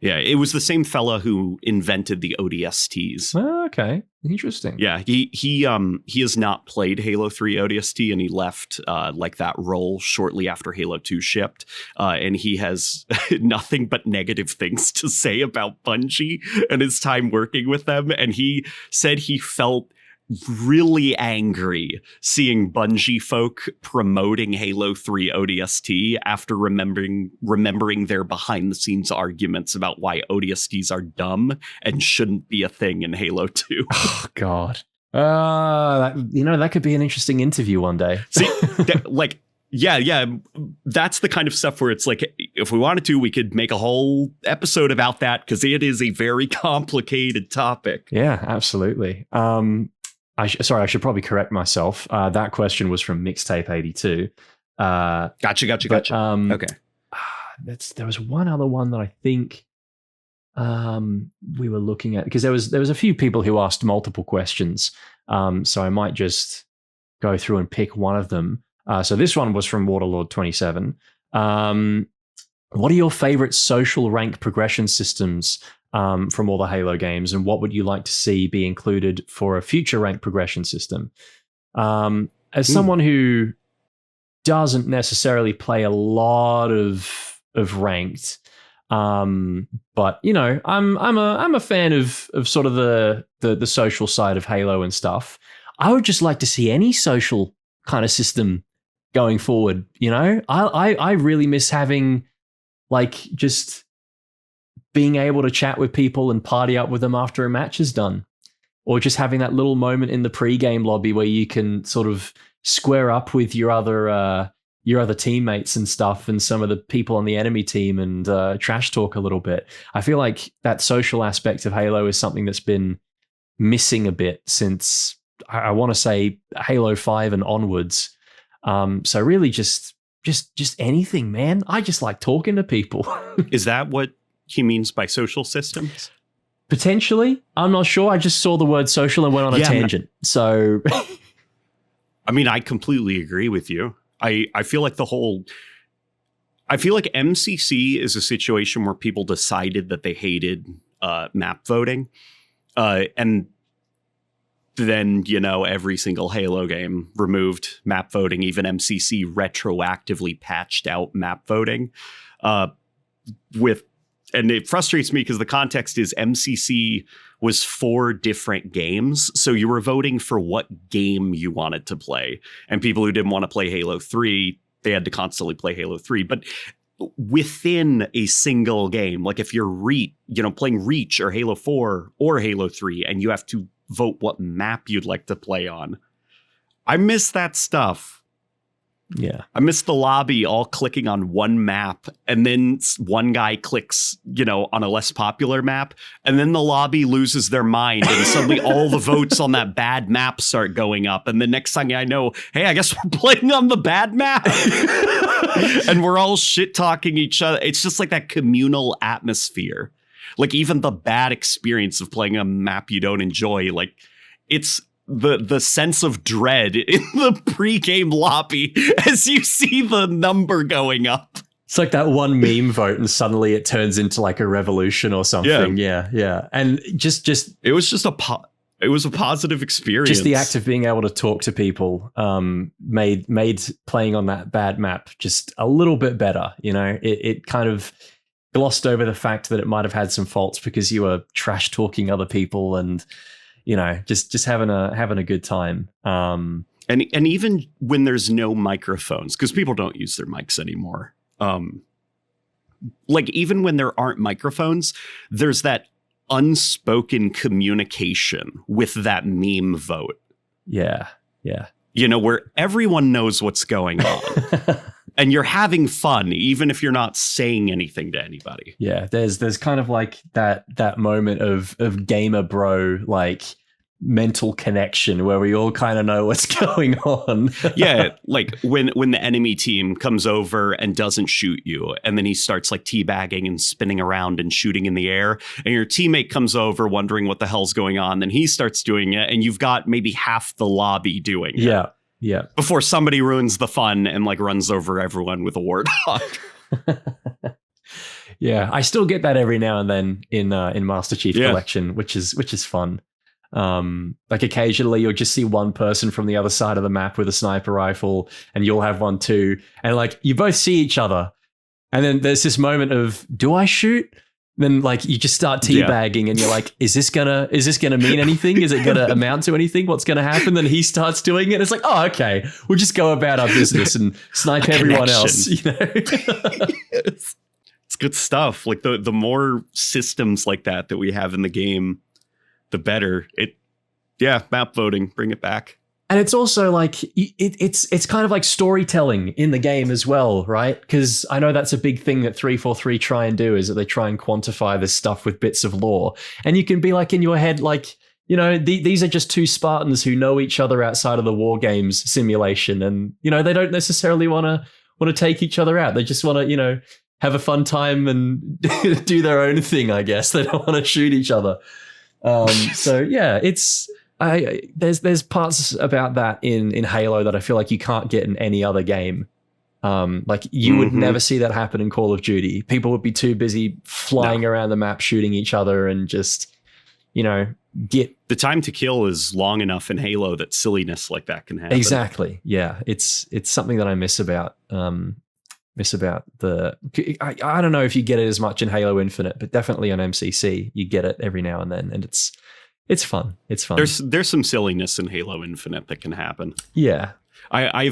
Yeah. It was the same fella who invented the ODSTs. Okay. Interesting. Yeah. He has not played Halo 3 ODST, and he left like that role shortly after Halo 2 shipped. And he has nothing but negative things to say about Bungie and his time working with them. And he said he felt really angry seeing Bungie folk promoting Halo 3 ODST after remembering their behind the scenes arguments about why ODSTs are dumb and shouldn't be a thing in Halo 2. Oh God. That could be an interesting interview one day. See, yeah, that's the kind of stuff where it's like, if we wanted to, we could make a whole episode about that, because it is a very complicated topic. Yeah, absolutely. I should probably correct myself. That question was from Mixtape 82. Gotcha. But, okay. There was one other one that I think we were looking at, because there was a few people who asked multiple questions. So I might just go through and pick one of them. So this one was from Waterlord 27. What are your favorite social rank progression systems from all the Halo games, and what would you like to see be included for a future rank progression system? As someone who doesn't necessarily play a lot of ranked, but you know, I'm a fan of sort of the social side of Halo and stuff. I would just like to see any social kind of system going forward. You know, I really miss having like just being able to chat with people and party up with them after a match is done, or just having that little moment in the pre-game lobby where you can sort of square up with your other teammates and stuff, and some of the people on the enemy team, and trash talk a little bit. I feel like that social aspect of Halo is something that's been missing a bit since, I want to say, Halo 5 and onwards. So really just anything, man. I just like talking to people. Is that what he means by social systems? Potentially. I'm not sure. I just saw the word social and went on a tangent. So I mean, I completely agree with you. I feel like MCC is a situation where people decided that they hated map voting. And then, you know, every single Halo game removed map voting. Even MCC retroactively patched out map voting and it frustrates me because the context is MCC was 4 different games. So you were voting for what game you wanted to play. And people who didn't want to play Halo 3, they had to constantly play Halo 3. But within a single game, like if you're playing Reach or Halo 4 or Halo 3, and you have to vote what map you'd like to play on. I miss that stuff. Yeah. I miss the lobby all clicking on one map, and then one guy clicks, on a less popular map, and then the lobby loses their mind, and suddenly all the votes on that bad map start going up. And the next thing I know, hey, I guess we're playing on the bad map. And we're all shit talking each other. It's just like that communal atmosphere. Like even the bad experience of playing a map you don't enjoy, like it's the sense of dread in the pregame lobby as you see the number going up. It's like that one meme vote and suddenly it turns into like a revolution or something. Yeah. And just it was just it was a positive experience. Just the act of being able to talk to people made playing on that bad map just a little bit better. It kind of glossed over the fact that it might have had some faults because you were trash talking other people and just having a good time. And even when there's no microphones, because people don't use their mics anymore. Like even when there aren't microphones, there's that unspoken communication with that meme vote. Yeah. You know, where everyone knows what's going on. And you're having fun, even if you're not saying anything to anybody. Yeah, there's kind of like that moment of gamer bro, like mental connection where we all kind of know what's going on. Yeah, like when the enemy team comes over and doesn't shoot you, and then he starts like teabagging and spinning around and shooting in the air, and your teammate comes over wondering what the hell's going on, then he starts doing it, and you've got maybe half the lobby doing it. Yeah. Before somebody ruins the fun and like runs over everyone with a Warthog. Yeah, I still get that every now and then in Master Chief Collection, which is fun. Like occasionally you'll just see one person from the other side of the map with a sniper rifle, and you'll have one too, and like you both see each other, and then there's this moment of, do I shoot? Then like you just start teabagging and you're like, is this gonna mean anything? Is it gonna amount to anything? What's gonna happen? Then he starts doing it. It's like, oh, okay, we'll just go about our business and snipe everyone else. You know, it's good stuff. Like the more systems like that we have in the game, the better. Map voting, bring it back. And it's also like it's kind of like storytelling in the game as well, right? Because I know that's a big thing that 343 try and do, is that they try and quantify this stuff with bits of lore. And you can be like in your head, like, you know, these are just two Spartans who know each other outside of the war games simulation, and you know they don't necessarily want to take each other out. They just want to, you know, have a fun time and do their own thing. I guess they don't want to shoot each other. So yeah, there's parts about that in Halo that I feel like you can't get in any other game. Like you would never see that happen in Call of Duty. People would be too busy flying around the map, shooting each other, and just, you know, the time to kill is long enough in Halo that silliness like that can happen. Exactly. Yeah. It's something that I miss about the, I don't know if you get it as much in Halo Infinite, but definitely on MCC, you get it every now and then. And it's fun. It's fun. There's some silliness in Halo Infinite that can happen. Yeah. I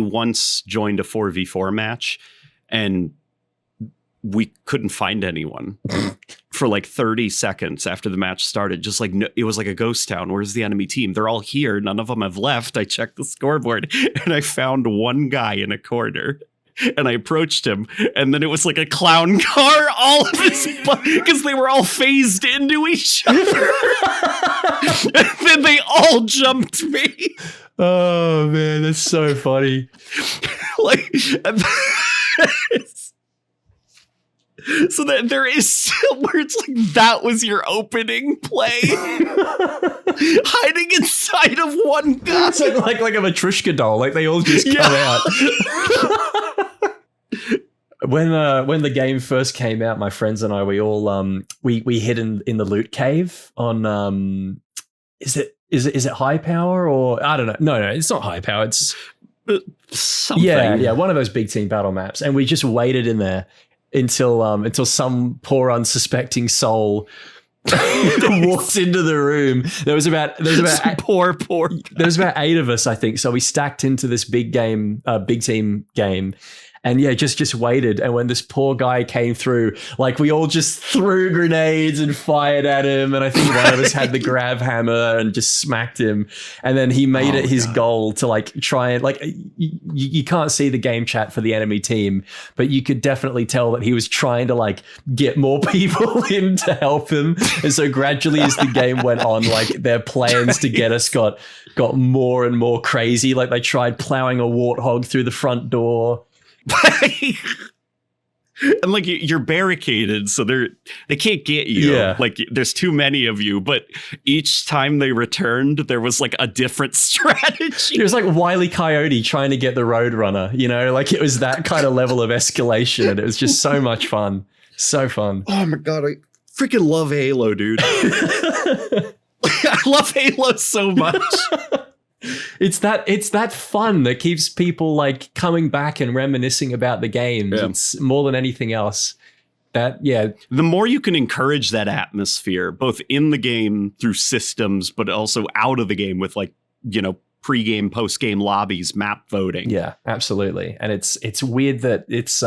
once joined a 4v4 match and we couldn't find anyone for like 30 seconds after the match started. Just like, no, it was like a ghost town. Where's the enemy team? They're all here. None of them have left. I checked the scoreboard and I found one guy in a corner. And I approached him, and then it was like a clown car, all of his, because they were all phased into each other. And then they all jumped me. Oh man, that's so funny. Like, so that there is where it's like that was your opening play, hiding inside of one guy. It's like a Matryoshka doll. Like they all just come out. When the game first came out, my friends and I, we all we hid in the loot cave on is it high power, or I don't know. No, it's not high power. It's something. Yeah, one of those big team battle maps, and we just waited in there until some poor unsuspecting soul walked into the room. There was about poor there was about 8 of us, I think. So we stacked into this big team game. And yeah, just waited. And when this poor guy came through, like we all just threw grenades and fired at him. And I think one of us had the grab hammer and just smacked him. And then he made it his goal to like try and like, you can't see the game chat for the enemy team, but you could definitely tell that he was trying to like get more people in to help him. And so gradually as the game went on, like their plans to get us got more and more crazy. Like they tried plowing a Warthog through the front door. And like you're barricaded, so they can't get you. Yeah. Like there's too many of you, but each time they returned, there was like a different strategy. It was like Wile E. Coyote trying to get the Roadrunner, you know, like it was that kind of level of escalation, and it was just so much fun. So fun. Oh my God, I freaking love Halo, dude. I love Halo so much. It's that fun that keeps people like coming back and reminiscing about the games. Yeah. It's more than anything else. yeah. The more you can encourage that atmosphere, both in the game through systems, but also out of the game with like, you know, pre-game, post-game lobbies, map voting. Yeah, absolutely. And it's weird that it's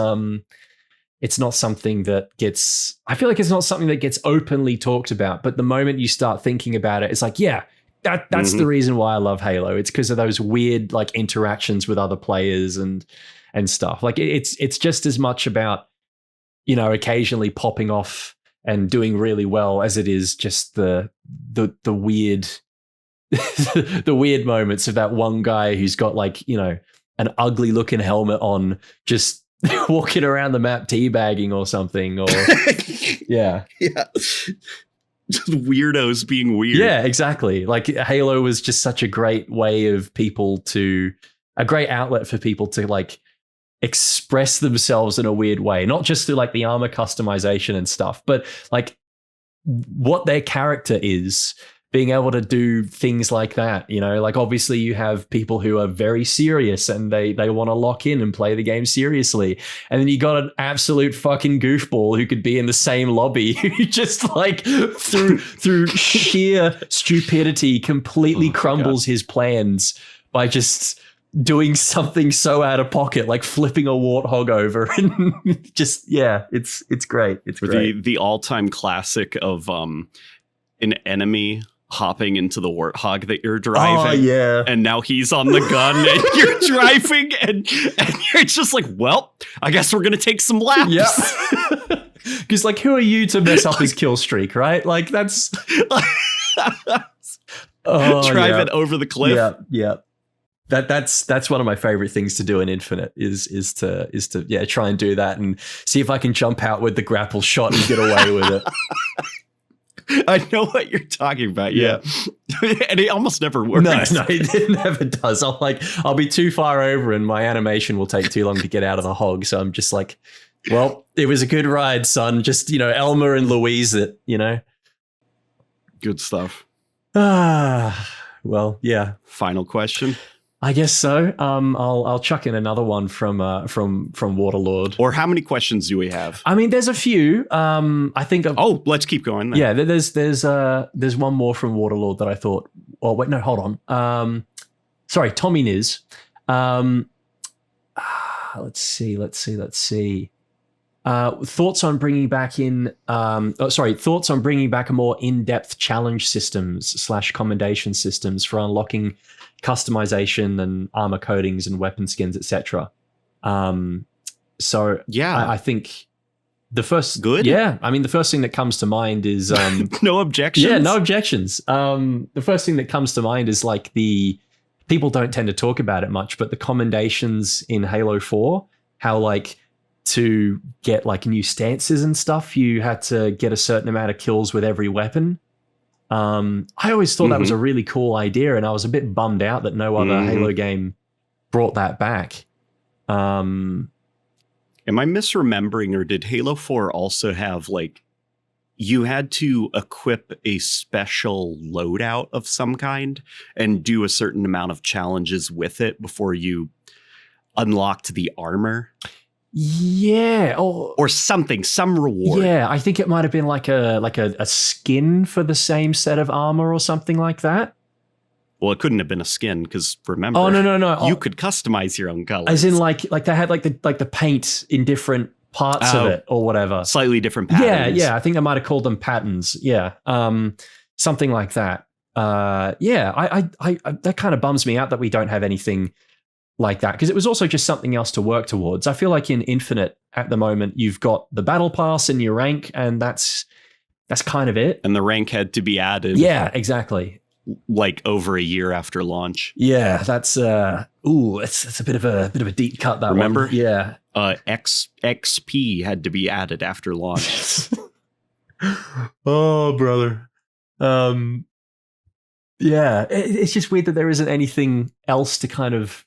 not something that gets, I feel like it's not something that gets openly talked about. But the moment you start thinking about it, it's like, yeah, that's the reason why I love Halo. It's because of those weird like interactions with other players and stuff. Like it's just as much about, you know, occasionally popping off and doing really well as it is just the weird the weird moments of that one guy who's got like, you know, an ugly looking helmet on, just walking around the map teabagging or something, or yeah. Just weirdos being weird. Yeah, exactly. Like Halo was just such a great way of a great outlet for people to like express themselves in a weird way, not just through like the armor customization and stuff, but like what their character is, being able to do things like that, you know, like obviously you have people who are very serious and they want to lock in and play the game seriously. And then you got an absolute fucking goofball who could be in the same lobby who just like through sheer stupidity completely crumbles his plans by just doing something so out of pocket, like flipping a warthog over and just, yeah, it's great. It's great. The all-time classic of an enemy hopping into the warthog that you're driving. Oh, yeah. And now he's on the gun and you're driving and you're just like, well, I guess we're going to take some laps. Yeah. Because like, who are you to mess up his kill streak, right? Like that's... Drive it over the cliff. Yeah, yeah. That's one of my favorite things to do in Infinite is to try and do that and see if I can jump out with the grapple shot and get away with it. I know what you're talking about. Yeah. And it almost never works. No, it never does. I'll be too far over and my animation will take too long to get out of the hog. So I'm just like, well, it was a good ride, son. Just, you know, Elmer and Louise it, you know. Good stuff. Well, yeah. Final question. I guess so. I'll chuck in another one from Waterlord. Or how many questions do we have? I mean, there's a few. I think. Let's keep going then. Yeah, there's one more from Waterlord that I thought. Oh wait, no, hold on. Sorry, Tommy Niz. Let's see. Thoughts on bringing back thoughts on bringing back a more in-depth challenge systems / commendation systems for unlocking customization and armor coatings and weapon skins, etc. So yeah, I think the first good. Yeah, I mean the first thing that comes to mind is no objections. Yeah, no objections. The first thing that comes to mind is like the people don't tend to talk about it much, but the commendations in Halo 4, how like to get like new stances and stuff, you had to get a certain amount of kills with every weapon. I always thought that was a really cool idea, and I was a bit bummed out that no other Halo game brought that back. Am I misremembering, or did Halo 4 also have like you had to equip a special loadout of some kind and do a certain amount of challenges with it before you unlocked the armor? Yeah, or something, some reward. Yeah, I think it might have been like a skin for the same set of armor or something like that. Well, it couldn't have been a skin because remember, no, you could customize your own colors. As in, like they had like the paint in different parts of it or whatever, slightly different patterns. Yeah, I think I might have called them patterns. Yeah, something like that. I that kind of bums me out that we don't have anything like that, because it was also just something else to work towards. I feel like in Infinite at the moment, you've got the battle pass and your rank, and that's kind of it. And the rank had to be added. Yeah, exactly. Like over a year after launch. Yeah, that's it's a bit of a deep cut. That remember? One. Yeah. XP had to be added after launch. Oh, brother. Yeah, it's just weird that there isn't anything else to kind of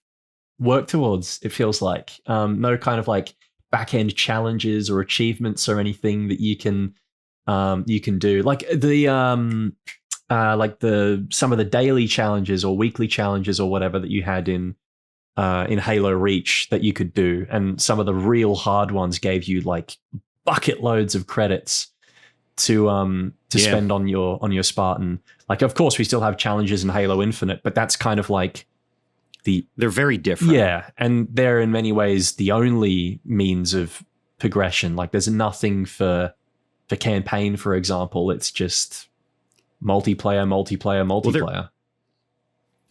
work towards, it feels like. No kind of like back-end challenges or achievements or anything that you can do. Like some of the daily challenges or weekly challenges or whatever that you had in Halo Reach that you could do, and some of the real hard ones gave you like bucket loads of credits to spend on your Spartan. Like, of course, we still have challenges in Halo Infinite, but that's kind of like they're very different. Yeah, and they're in many ways the only means of progression. Like, there's nothing for campaign, for example. It's just multiplayer. Well,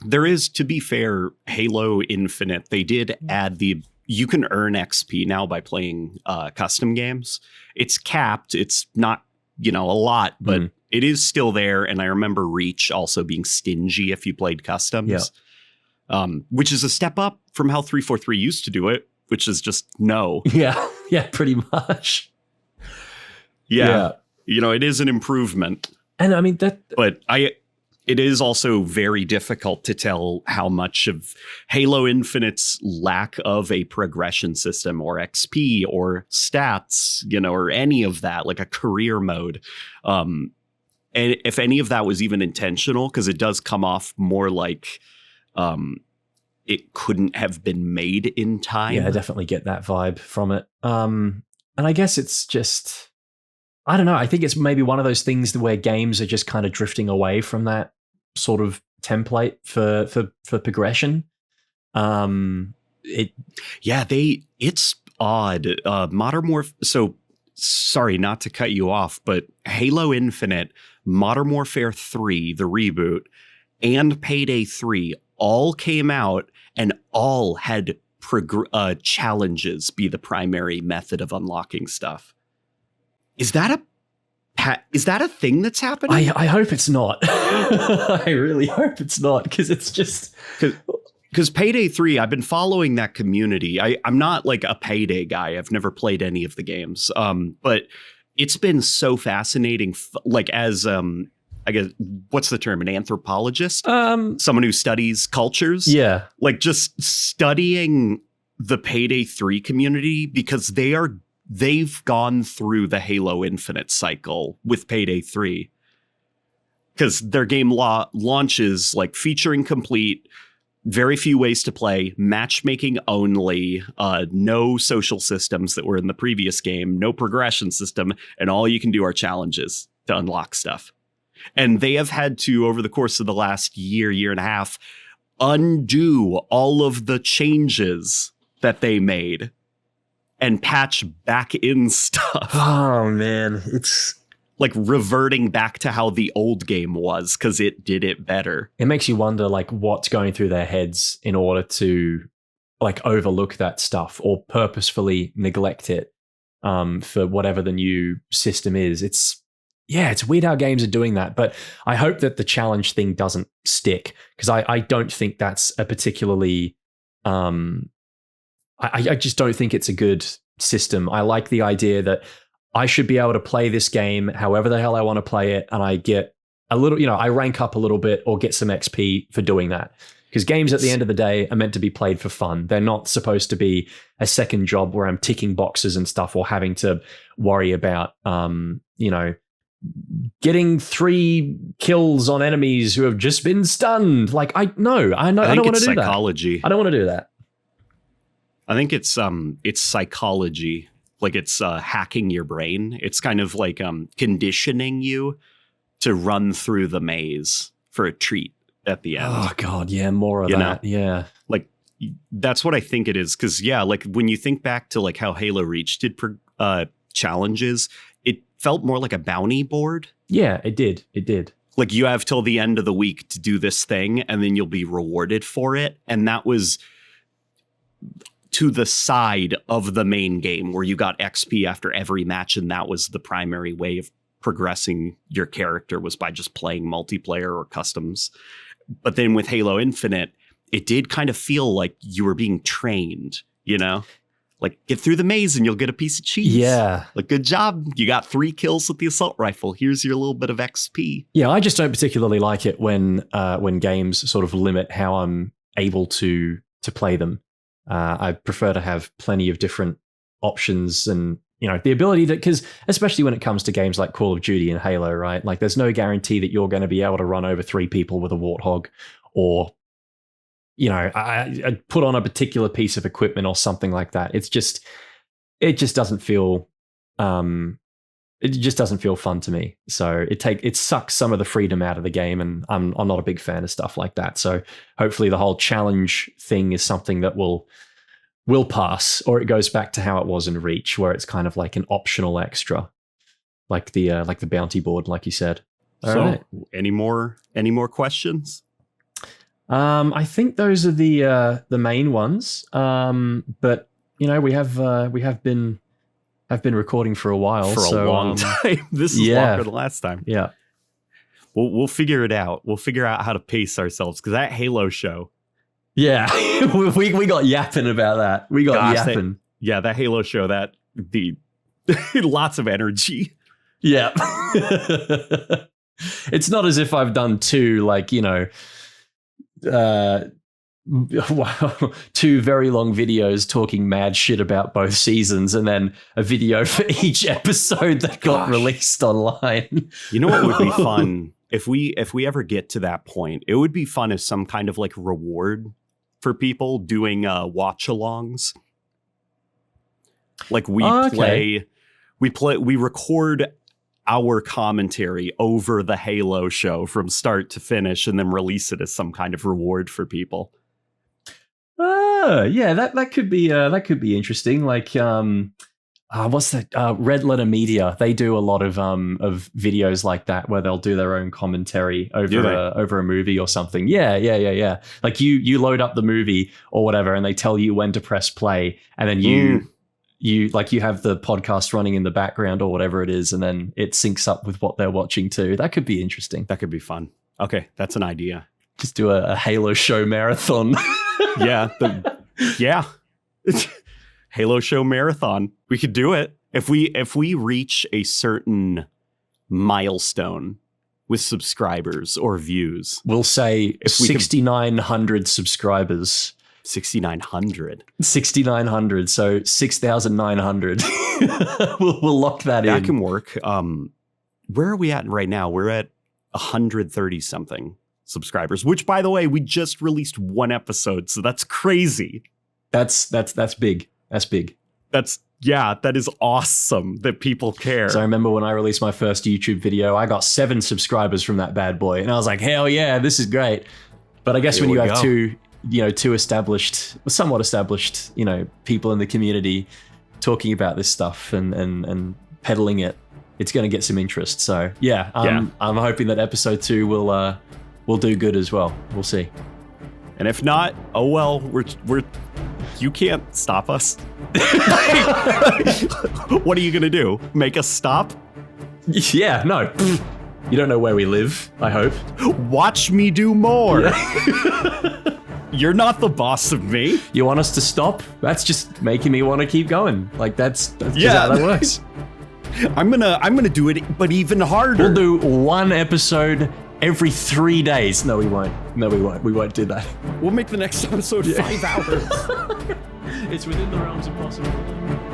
there is, to be fair, Halo Infinite, they did add you can earn XP now by playing custom games. It's capped. It's not, a lot, but it is still there. And I remember Reach also being stingy if you played customs, which is a step up from how 343 used to do it, which is just no. Yeah, pretty much. Yeah. It is an improvement. And I mean but it is also very difficult to tell how much of Halo Infinite's lack of a progression system or XP or stats, or any of that, like a career mode. And if any of that was even intentional, because it does come off more like it couldn't have been made in time. Yeah, I definitely get that vibe from it. And I guess it's just, I don't know. I think it's maybe one of those things where games are just kind of drifting away from that sort of template for progression. It's odd. Modern Warfare. So sorry, not to cut you off, but Halo Infinite, Modern Warfare 3, the reboot, and Payday 3 all came out and all had challenges be the primary method of unlocking stuff. Is that a thing that's happening? I hope it's not. I really hope it's not, because it's just... Because Payday 3, I've been following that community. I'm not like a Payday guy. I've never played any of the games. But it's been so fascinating, like as... I guess, what's the term? An anthropologist? Someone who studies cultures? Yeah. Like just studying the Payday 3 community, because they've gone through the Halo Infinite cycle with Payday 3. Because their game launches like featuring complete, very few ways to play, matchmaking only, no social systems that were in the previous game, no progression system, and all you can do are challenges to unlock stuff. And they have had to, over the course of the last year and a half, undo all of the changes that they made and patch back in stuff. Oh, man. It's like reverting back to how the old game was, because it did it better. It makes you wonder, like, what's going through their heads in order to, like, overlook that stuff or purposefully neglect it for whatever the new system is. It's weird how games are doing that, but I hope that the challenge thing doesn't stick, because I don't think that's a particularly... I just don't think it's a good system. I like the idea that I should be able to play this game however the hell I want to play it, and I get a little, I rank up a little bit or get some XP for doing that. Because games at the end of the day are meant to be played for fun. They're not supposed to be a second job where I'm ticking boxes and stuff, or having to worry about, getting 3 kills on enemies who have just been stunned. Like, I don't want to do psychology. that. I don't want to do that. I think it's psychology. Like, it's hacking your brain. It's kind of like conditioning you to run through the maze for a treat at the end. Oh God, yeah, more of that. Yeah, like that's what I think it is. Because like when you think back to like how Halo Reach did challenges, it felt more like a bounty board. Yeah, it did. Like, you have till the end of the week to do this thing, and then you'll be rewarded for it. And that was to the side of the main game, where you got XP after every match, and that was the primary way of progressing your character, was by just playing multiplayer or customs. But then with Halo Infinite, it did kind of feel like you were being trained, like, get through the maze and you'll get a piece of cheese. Yeah. Like, good job. You got 3 kills with the assault rifle. Here's your little bit of XP. Yeah, I just don't particularly like it when games sort of limit how I'm able to play them. I prefer to have plenty of different options, and the ability to, because especially when it comes to games like Call of Duty and Halo, right? Like, there's no guarantee that you're going to be able to run over 3 people with a Warthog, or I put on a particular piece of equipment or something like that. It just doesn't feel it just doesn't feel fun to me. So it sucks some of the freedom out of the game, and I'm not a big fan of stuff like that. So hopefully the whole challenge thing is something that will pass, or it goes back to how it was in Reach, where it's kind of like an optional extra, like the bounty board, like you said. All right. Any more questions? I think those are the main ones. But we have been recording for a while, for a long time. This is longer than last time. Yeah. We'll figure it out. We'll figure out how to pace ourselves, because that Halo show. Yeah, we got yapping about that. We got yapping. That Halo show. That the lots of energy. Yeah. It's not as if I've done two, two very long videos talking mad shit about both seasons, and then a video for each episode that got released online. You know what would be fun if we ever get to that point? It would be fun as some kind of reward for people doing watch-alongs. We record our commentary over the Halo show from start to finish, and then release it as some kind of reward for people. Yeah, that could be interesting. What's that? Red Letter Media. They do a lot of videos like that, where they'll do their own commentary over a movie or something. Yeah. Like you load up the movie or whatever, and they tell you when to press play, and then you have the podcast running in the background or whatever it is, and then it syncs up with what they're watching too. That could be interesting. That could be fun. Okay, that's an idea. Just do a Halo show marathon. Yeah. Halo show marathon. We could do it. If we reach a certain milestone with subscribers or views. We'll say 6,900 subscribers. 6,900. 6,900. So 6,900. we'll lock that in. That can work. Where are we at right now? We're at 130 something subscribers, which, by the way, we just released one episode. So that's crazy. That's big. That's big. That is awesome that people care. So I remember when I released my first YouTube video, I got 7 subscribers from that bad boy. And I was like, hell yeah, this is great. But I guess when you have two somewhat established, people in the community talking about this stuff and peddling it, it's going to get some interest. So I'm hoping that episode 2 will do good as well. We'll see. And if not, oh well, we're you can't stop us. What are you gonna do? Make us stop? Yeah, no. You don't know where we live, I hope. Watch me do more. Yeah. You're not the boss of me. You want us to stop? That's just making me want to keep going. That's how that works. I'm gonna do it, but even harder. We'll do one episode every 3 days. No, we won't. We won't do that. We'll make the next episode 5 hours. It's within the realms of possibility.